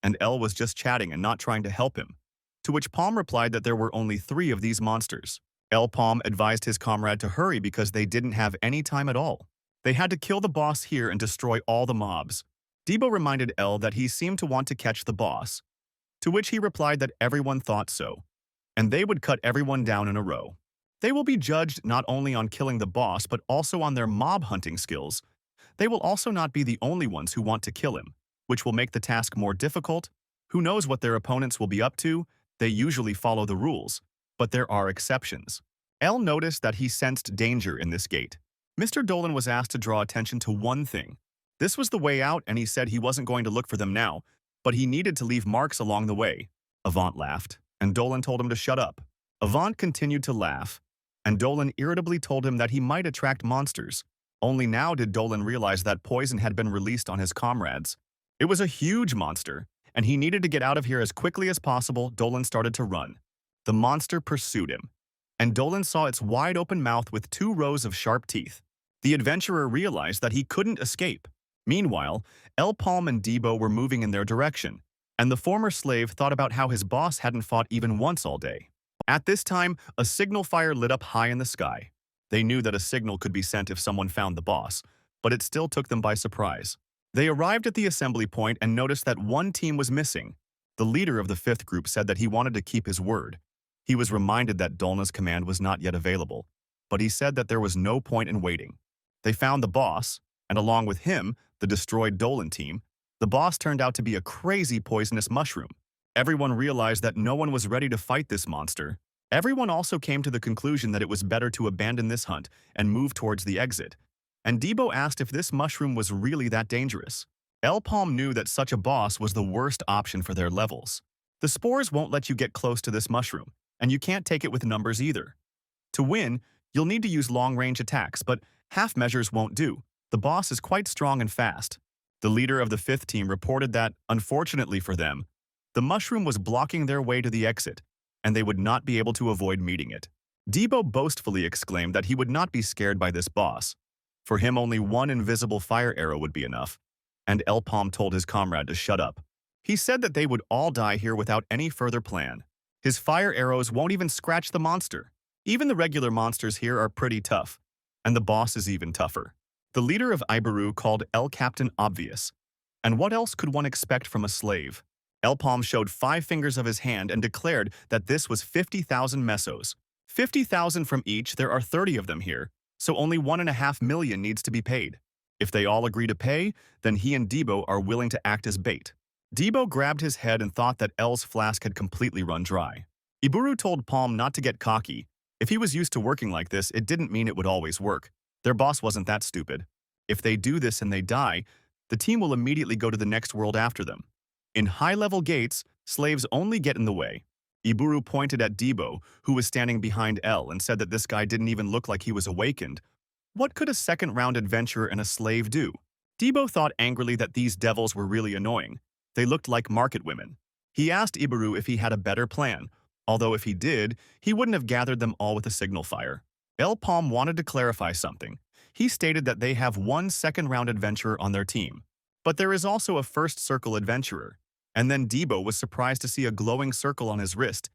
and El was just chatting and not trying to help him. To which Palm replied that there were only 3 of these monsters. ELPAM advised his comrade to hurry because they didn't have any time at all. They had to kill the boss here and destroy all the mobs. Debo reminded El that he seemed to want to catch the boss, to which he replied that everyone thought so, and they would cut everyone down in a row. They will be judged not only on killing the boss but also on their mob hunting skills. They will also not be the only ones who want to kill him, which will make the task more difficult. Who knows what their opponents will be up to? They usually follow the rules, but there are exceptions. El noticed that he sensed danger in this gate. Mr. Dolan was asked to draw attention to one thing. This was the way out, and he said he wasn't going to look for them now, but he needed to leave marks along the way. Avant laughed, and Dolan told him to shut up. Avant continued to laugh, and Dolan irritably told him that he might attract monsters. Only now did Dolan realize that poison had been released on his comrades. It was a huge monster, and he needed to get out of here as quickly as possible. Dolan started to run. The monster pursued him, and Dolan saw its wide-open mouth with 2 rows of sharp teeth. The adventurer realized that he couldn't escape. Meanwhile, ELPAM and Debo were moving in their direction, and the former slave thought about how his boss hadn't fought even once all day. At this time, a signal fire lit up high in the sky. They knew that a signal could be sent if someone found the boss, but it still took them by surprise. They arrived at the assembly point and noticed that one team was missing. The leader of the 5th group said that he wanted to keep his word. He was reminded that Dolna's command was not yet available, but he said that there was no point in waiting. They found the boss, and along with him, the destroyed Dolan team. The boss turned out to be a crazy poisonous mushroom. Everyone realized that no one was ready to fight this monster. Everyone also came to the conclusion that it was better to abandon this hunt and move towards the exit. And Debo asked if this mushroom was really that dangerous. ELPAM knew that such a boss was the worst option for their levels. The spores won't let you get close to this mushroom, and you can't take it with numbers either. To win, you'll need to use long-range attacks, but half measures won't do. The boss is quite strong and fast. The leader of the 5th team reported that, unfortunately for them, the mushroom was blocking their way to the exit, and they would not be able to avoid meeting it. Debo boastfully exclaimed that he would not be scared by this boss. For him, only one invisible fire arrow would be enough, and ELPAM told his comrade to shut up. He said that they would all die here without any further plan. His fire arrows won't even scratch the monster. Even the regular monsters here are pretty tough, and the boss is even tougher. The leader of Ibaru called El Captain obvious. And what else could one expect from a slave? ELPAM showed 5 fingers of his hand and declared that this was 50,000 mesos. 50,000 from each, there are 30 of them here, so only 1.5 million needs to be paid. If they all agree to pay, then he and Debo are willing to act as bait. Debo grabbed his head and thought that El's flask had completely run dry. Iburu told Palm not to get cocky. If he was used to working like this, it didn't mean it would always work. Their boss wasn't that stupid. If they do this and they die, the team will immediately go to the next world after them. In high-level gates, slaves only get in the way. Iburu pointed at Debo, who was standing behind El, and said that this guy didn't even look like he was awakened. What could a second-round adventurer and a slave do? Debo thought angrily that these devils were really annoying. They looked like market women. He asked Iburu if he had a better plan, although if he did, he wouldn't have gathered them all with a signal fire. ELPAM wanted to clarify something. He stated that they have one second-round adventurer on their team, but there is also a first-circle adventurer. And then Debo was surprised to see a glowing circle on his wrist.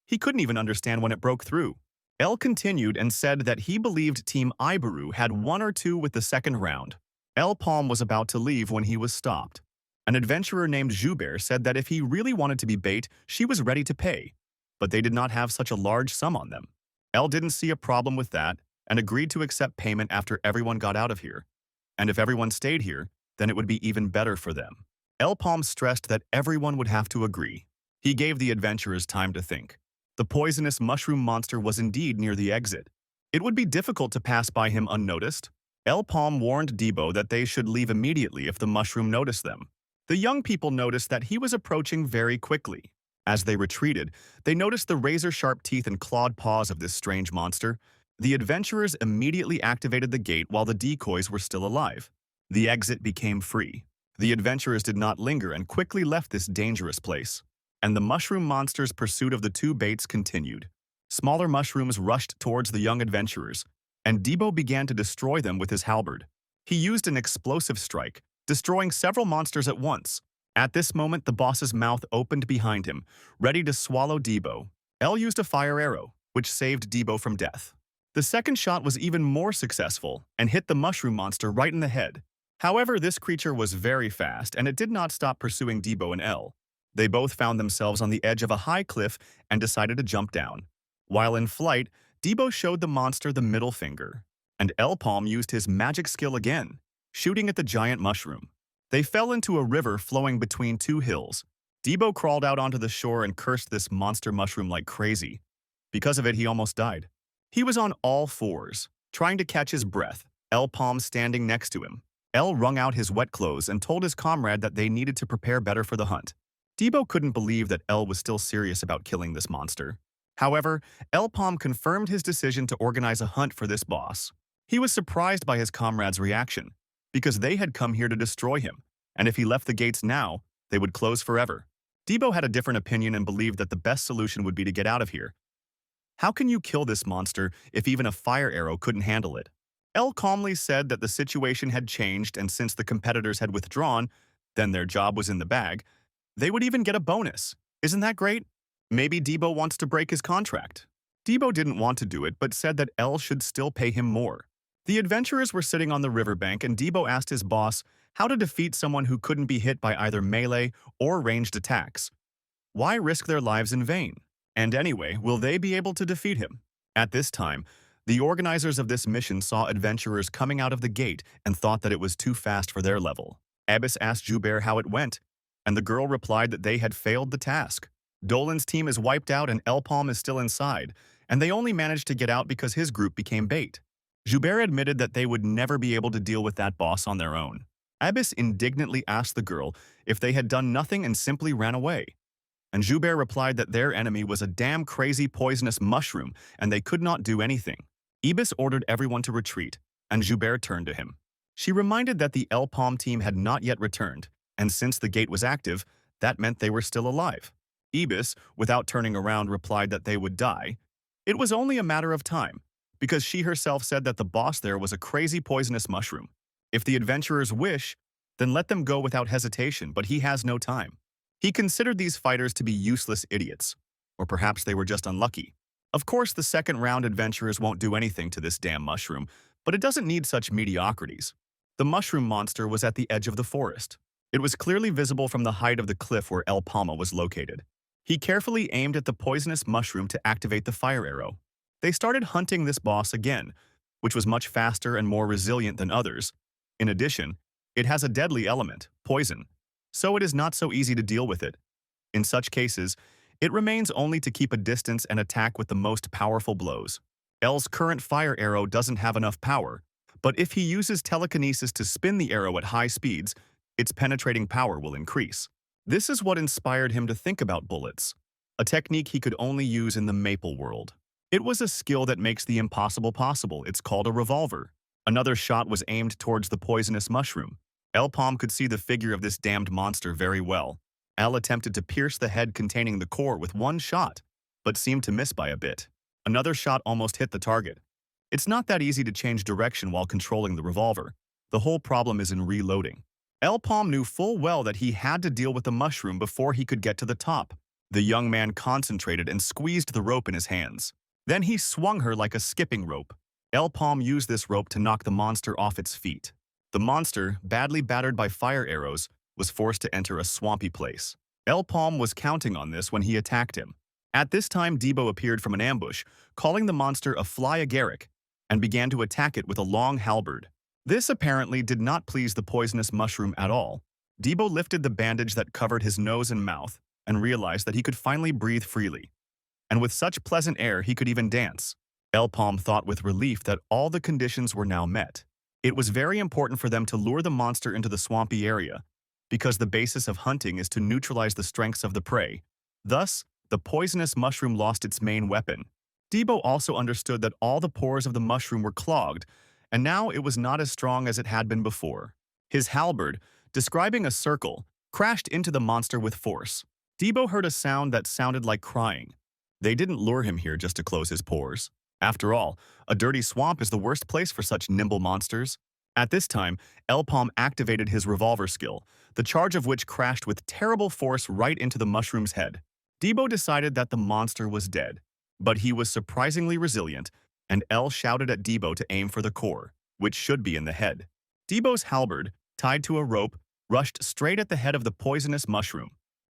He couldn't even understand when it broke through. El continued and said that he believed Team Ibaru had 1 or 2 with the second round. ELPAM was about to leave when he was stopped. An adventurer named Joubert said that if he really wanted to be bait, she was ready to pay, but they did not have such a large sum on them. El didn't see a problem with that and agreed to accept payment after everyone got out of here. And if everyone stayed here, then it would be even better for them. ELPAM stressed that everyone would have to agree. He gave the adventurers time to think. The poisonous mushroom monster was indeed near the exit. It would be difficult to pass by him unnoticed. ELPAM warned Debo that they should leave immediately if the mushroom noticed them. The young people noticed that he was approaching very quickly. As they retreated, they noticed the razor-sharp teeth and clawed paws of this strange monster. The adventurers immediately activated the gate while the decoys were still alive. The exit became free. The adventurers did not linger and quickly left this dangerous place. And the mushroom monster's pursuit of the 2 baits continued. Smaller mushrooms rushed towards the young adventurers, and Debo began to destroy them with his halberd. He used an explosive strike, destroying several monsters at once. At this moment, the boss's mouth opened behind him, ready to swallow Debo. L used a fire arrow, which saved Debo from death. The second shot was even more successful and hit the mushroom monster right in the head. However, this creature was very fast, and it did not stop pursuing Debo and L. They both found themselves on the edge of a high cliff and decided to jump down. While in flight, Debo showed the monster the middle finger, and ELPAM used his magic skill again, shooting at the giant mushroom. They fell into a river flowing between two hills. Debo crawled out onto the shore and cursed this monster mushroom like crazy. Because of it, he almost died. He was on all fours, trying to catch his breath, ELPAM standing next to him. L wrung out his wet clothes and told his comrade that they needed to prepare better for the hunt. Debo couldn't believe that L was still serious about killing this monster. However, ELPAM confirmed his decision to organize a hunt for this boss. He was surprised by his comrade's reaction, because they had come here to destroy him, and if he left the gates now, they would close forever. Debo had a different opinion and believed that the best solution would be to get out of here. How can you kill this monster if even a fire arrow couldn't handle it? L calmly said that the situation had changed, and since the competitors had withdrawn, then their job was in the bag. They would even get a bonus. Isn't that great? Maybe Debo wants to break his contract. Debo didn't want to do it, but said that L should still pay him more. The adventurers were sitting on the riverbank, and Debo asked his boss how to defeat someone who couldn't be hit by either melee or ranged attacks. Why risk their lives in vain? And anyway, will they be able to defeat him? At this time, the organizers of this mission saw adventurers coming out of the gate and thought that it was too fast for their level. Abyss asked Joubert how it went, and the girl replied that they had failed the task. Dolan's team is wiped out and ELPAM is still inside, and they only managed to get out because his group became bait. Joubert admitted that they would never be able to deal with that boss on their own. Abyss indignantly asked the girl if they had done nothing and simply ran away. And Joubert replied that their enemy was a damn crazy poisonous mushroom and they could not do anything. Abyss ordered everyone to retreat, and Joubert turned to him. She reminded that the ELPAM team had not yet returned, and since the gate was active, that meant they were still alive. Abyss, without turning around, replied that they would die. It was only a matter of time, because she herself said that the boss there was a crazy poisonous mushroom. If the adventurers wish, then let them go without hesitation, but he has no time. He considered these fighters to be useless idiots, or perhaps they were just unlucky. Of course, the second round adventurers won't do anything to this damn mushroom, but it doesn't need such mediocrities. The mushroom monster was at the edge of the forest. It was clearly visible from the height of the cliff where El Palma was located. He carefully aimed at the poisonous mushroom to activate the fire arrow. They started hunting this boss again, which was much faster and more resilient than others. In addition, it has a deadly element, poison, so it is not so easy to deal with it. In such cases, it remains only to keep a distance and attack with the most powerful blows. L's current fire arrow doesn't have enough power, but if he uses telekinesis to spin the arrow at high speeds, its penetrating power will increase. This is what inspired him to think about bullets, a technique he could only use in the Maple world. It was a skill that makes the impossible possible. It's called a revolver. Another shot was aimed towards the poisonous mushroom. ELPAM could see the figure of this damned monster very well. Al attempted to pierce the head containing the core with one shot, but seemed to miss by a bit. Another shot almost hit the target. It's not that easy to change direction while controlling the revolver. The whole problem is in reloading. ELPAM knew full well that he had to deal with the mushroom before he could get to the top. The young man concentrated and squeezed the rope in his hands. Then he swung her like a skipping rope. ELPAM used this rope to knock the monster off its feet. The monster, badly battered by fire arrows, was forced to enter a swampy place. ELPAM was counting on this when he attacked him. At this time, Debo appeared from an ambush, calling the monster a fly agaric, and began to attack it with a long halberd. This apparently did not please the poisonous mushroom at all. Debo lifted the bandage that covered his nose and mouth and realized that he could finally breathe freely. And with such pleasant air, he could even dance. ELPAM thought with relief that all the conditions were now met. It was very important for them to lure the monster into the swampy area, because the basis of hunting is to neutralize the strengths of the prey. Thus, the poisonous mushroom lost its main weapon. Debo also understood that all the pores of the mushroom were clogged, and now it was not as strong as it had been before. His halberd, describing a circle, crashed into the monster with force. Debo heard a sound that sounded like crying. They didn't lure him here just to close his pores. After all, a dirty swamp is the worst place for such nimble monsters. At this time, ELPAM activated his revolver skill, the charge of which crashed with terrible force right into the mushroom's head. Debo decided that the monster was dead, but he was surprisingly resilient, and L shouted at Debo to aim for the core, which should be in the head. Debo's halberd, tied to a rope, rushed straight at the head of the poisonous mushroom.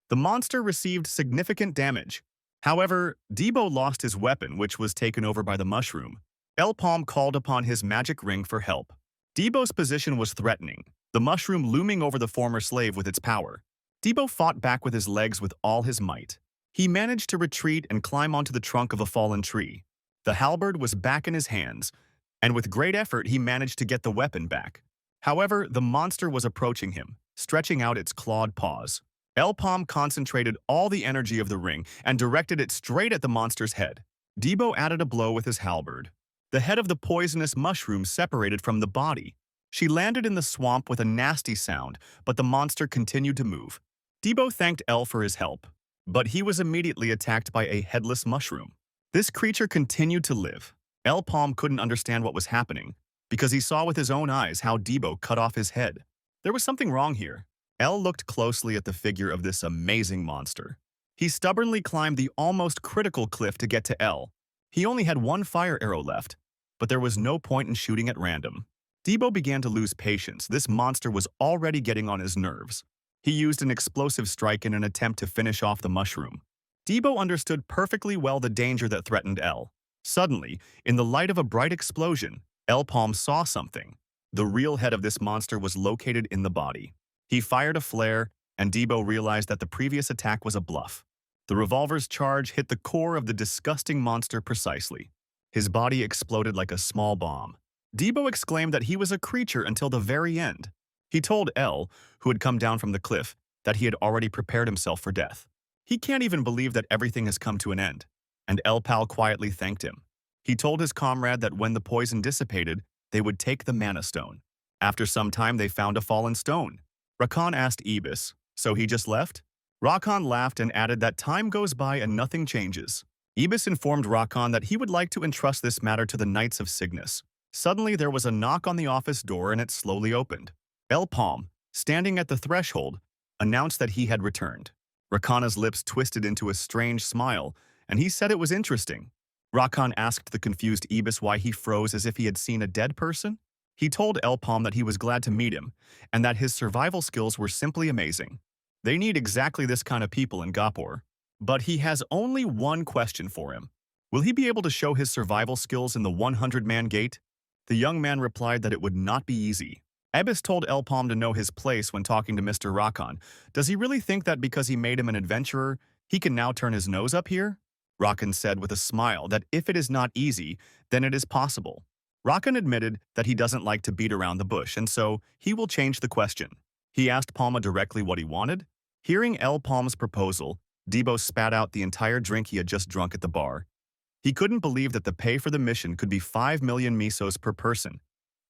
The monster received significant damage. However, Debo lost his weapon, which was taken over by the mushroom. ELPAM called upon his magic ring for help. Debo's position was threatening, the mushroom looming over the former slave with its power. Debo fought back with his legs with all his might. He managed to retreat and climb onto the trunk of a fallen tree. The halberd was back in his hands, and with great effort he managed to get the weapon back. However, the monster was approaching him, stretching out its clawed paws. ELPAM concentrated all the energy of the ring and directed it straight at the monster's head. Debo added a blow with his halberd. The head of the poisonous mushroom separated from the body. She landed in the swamp with a nasty sound, but the monster continued to move. Debo thanked L for his help, but he was immediately attacked by a headless mushroom. This creature continued to live. ELPAM couldn't understand what was happening, because he saw with his own eyes how Debo cut off his head. There was something wrong here. L looked closely at the figure of this amazing monster. He stubbornly climbed the almost critical cliff to get to L. He only had one fire arrow left, but there was no point in shooting at random. Debo began to lose patience. This monster was already getting on his nerves. He used an explosive strike in an attempt to finish off the mushroom. Debo understood perfectly well the danger that threatened L. Suddenly, in the light of a bright explosion, ELPAM saw something. The real head of this monster was located in the body. He fired a flare, and Debo realized that the previous attack was a bluff. The revolver's charge hit the core of the disgusting monster precisely. His body exploded like a small bomb. Debo exclaimed that he was a creature until the very end. He told L, who had come down from the cliff, that he had already prepared himself for death. He can't even believe that everything has come to an end, and El-Pal quietly thanked him. He told his comrade that when the poison dissipated, they would take the mana stone. After some time, they found a fallen stone. Rakan asked Ibis, "So he just left?" Rakan laughed and added that time goes by and nothing changes. Ibis informed Rakan that he would like to entrust this matter to the Knights of Cygnus. Suddenly, there was a knock on the office door and it slowly opened. ELPAM, standing at the threshold, announced that he had returned. Rakana's lips twisted into a strange smile, and he said it was interesting. Rakan asked the confused Ibis why he froze as if he had seen a dead person. He told ELPAM that he was glad to meet him, and that his survival skills were simply amazing. They need exactly this kind of people in Gapur. But he has only one question for him. Will he be able to show his survival skills in the 100-man gate? The young man replied that it would not be easy. Ebis told ELPAM to know his place when talking to Mr. Rakan. Does he really think that because he made him an adventurer, he can now turn his nose up here? Rakan said with a smile that if it is not easy, then it is possible. Rakan admitted that he doesn't like to beat around the bush, and so he will change the question. He asked Palma directly what he wanted. Hearing ELPAM's proposal, Debo spat out the entire drink he had just drunk at the bar. He couldn't believe that the pay for the mission could be 5 million misos per person,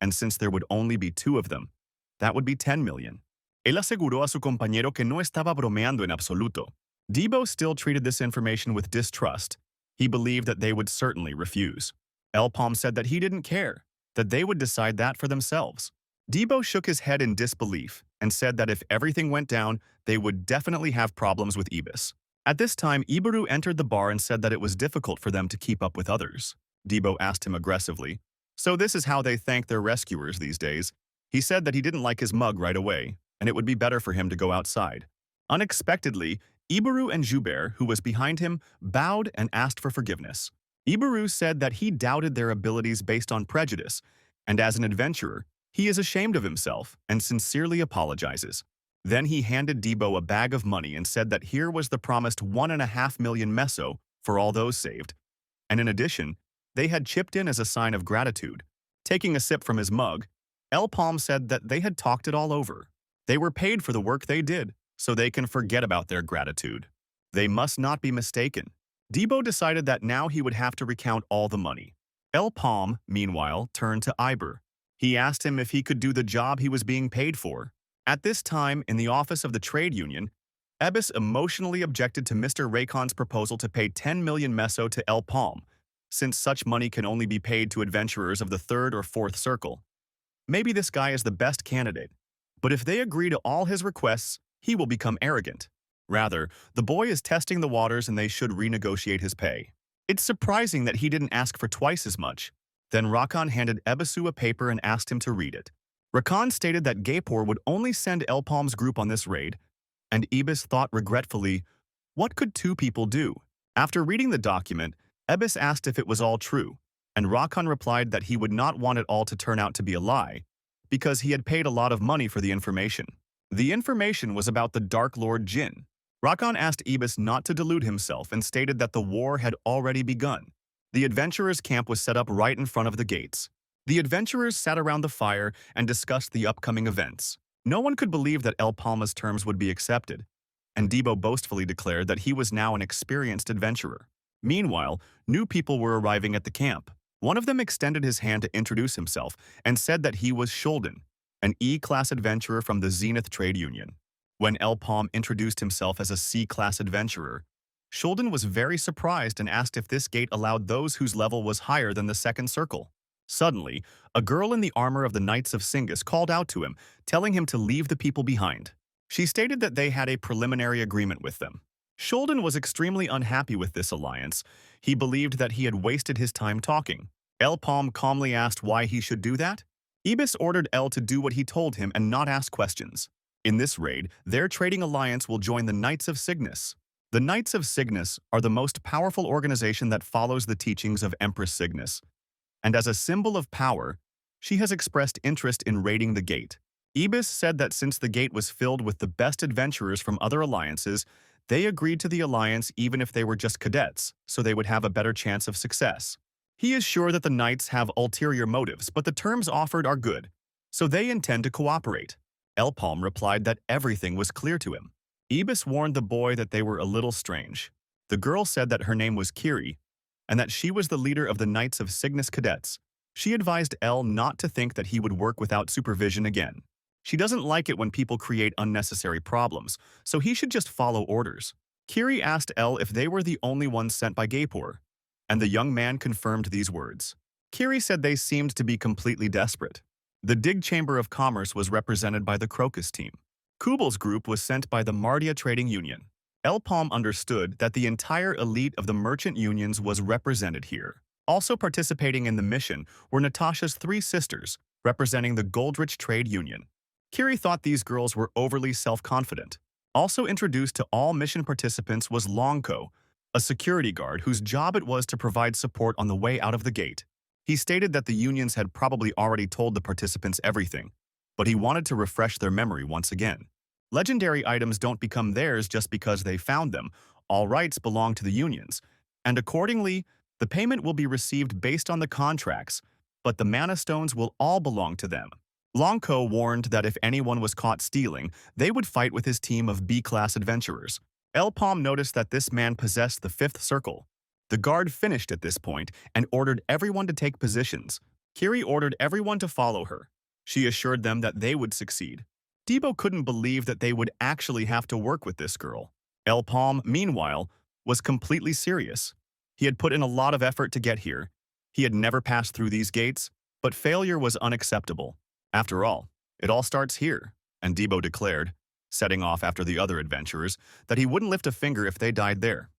and since there would only be 2 of them, that would be 10 million. Él aseguró a su compañero que no estaba bromeando en absoluto. Debo still treated this information with distrust. He believed that they would certainly refuse. ELPAM said that he didn't care, that they would decide that for themselves. Debo shook his head in disbelief and said that if everything went down, they would definitely have problems with Ibis. At this time, Ibaru entered the bar and said that it was difficult for them to keep up with others. Debo asked him aggressively, "So this is how they thank their rescuers these days?" He said that he didn't like his mug right away, and it would be better for him to go outside. Unexpectedly, Ibaru and Joubert, who was behind him, bowed and asked for forgiveness. Ibaru said that he doubted their abilities based on prejudice, and as an adventurer, he is ashamed of himself and sincerely apologizes. Then he handed Debo a bag of money and said that here was the promised 1.5 million meso for all those saved. And in addition, they had chipped in as a sign of gratitude. Taking a sip from his mug, ELPAM said that they had talked it all over. They were paid for the work they did, so they can forget about their gratitude. They must not be mistaken. Debo decided that now he would have to recount all the money. ELPAM, meanwhile, turned to Iber. He asked him if he could do the job he was being paid for. At this time, in the office of the trade union, Ebis emotionally objected to Mr. Rakon's proposal to pay 10 million meso to ELPAM, since such money can only be paid to adventurers of the 3rd or 4th circle. Maybe this guy is the best candidate. But if they agree to all his requests, he will become arrogant. Rather, the boy is testing the waters and they should renegotiate his pay. It's surprising that he didn't ask for twice as much. Then Rakan handed Ebisu a paper and asked him to read it. Rakan stated that Gapor would only send ELPAM's group on this raid, and Ibis thought regretfully, what could two people do? After reading the document, Ebis asked if it was all true, and Rakan replied that he would not want it all to turn out to be a lie, because he had paid a lot of money for the information. The information was about the Dark Lord Jin. Rakan asked Ibis not to delude himself and stated that the war had already begun. The adventurers' camp was set up right in front of the gates. The adventurers sat around the fire and discussed the upcoming events. No one could believe that El Palma's terms would be accepted, and Debo boastfully declared that he was now an experienced adventurer. Meanwhile, new people were arriving at the camp. One of them extended his hand to introduce himself and said that he was Shulden, an E-class adventurer from the Zenith Trade Union. When El Palm introduced himself as a C-class adventurer, Shulden was very surprised and asked if this gate allowed those whose level was higher than the second circle. Suddenly, a girl in the armor of the Knights of Singus called out to him, telling him to leave the people behind. She stated that they had a preliminary agreement with them. Shulden was extremely unhappy with this alliance. He believed that he had wasted his time talking. El Palm calmly asked why he should do that. Ibis ordered El to do what he told him and not ask questions. In this raid, their trading alliance will join the Knights of Cygnus. The Knights of Cygnus are the most powerful organization that follows the teachings of Empress Cygnus, and as a symbol of power, she has expressed interest in raiding the gate. Ibis said that since the gate was filled with the best adventurers from other alliances, they agreed to the alliance even if they were just cadets, so they would have a better chance of success. He is sure that the Knights have ulterior motives, but the terms offered are good, so they intend to cooperate. El Palm replied that everything was clear to him. Ibis warned the boy that they were a little strange. The girl said that her name was Kiri, and that she was the leader of the Knights of Cygnus cadets. She advised El not to think that he would work without supervision again. She doesn't like it when people create unnecessary problems, so he should just follow orders. Kiri asked El if they were the only ones sent by Gapor, and the young man confirmed these words. Kiri said they seemed to be completely desperate. The Dig Chamber of Commerce was represented by the Crocus team. Kubal's group was sent by the Mardia Trading Union. El Palm understood that the entire elite of the merchant unions was represented here. Also participating in the mission were Natasha's three sisters, representing the Goldrich Trade Union. Kiri thought these girls were overly self-confident. Also introduced to all mission participants was Longko, a security guard whose job it was to provide support on the way out of the gate. He stated that the unions had probably already told the participants everything, but he wanted to refresh their memory once again. Legendary items don't become theirs just because they found them. All rights belong to the unions, and accordingly, the payment will be received based on the contracts, but the mana stones will all belong to them. Longko warned that if anyone was caught stealing, they would fight with his team of B-class adventurers. El Palm noticed that this man possessed the fifth circle. The guard finished at this point and ordered everyone to take positions. Kiri ordered everyone to follow her. She assured them that they would succeed. Debo couldn't believe that they would actually have to work with this girl. El Palm, meanwhile, was completely serious. He had put in a lot of effort to get here. He had never passed through these gates, but failure was unacceptable. After all, it all starts here, and Debo declared, setting off after the other adventurers, that he wouldn't lift a finger if they died there.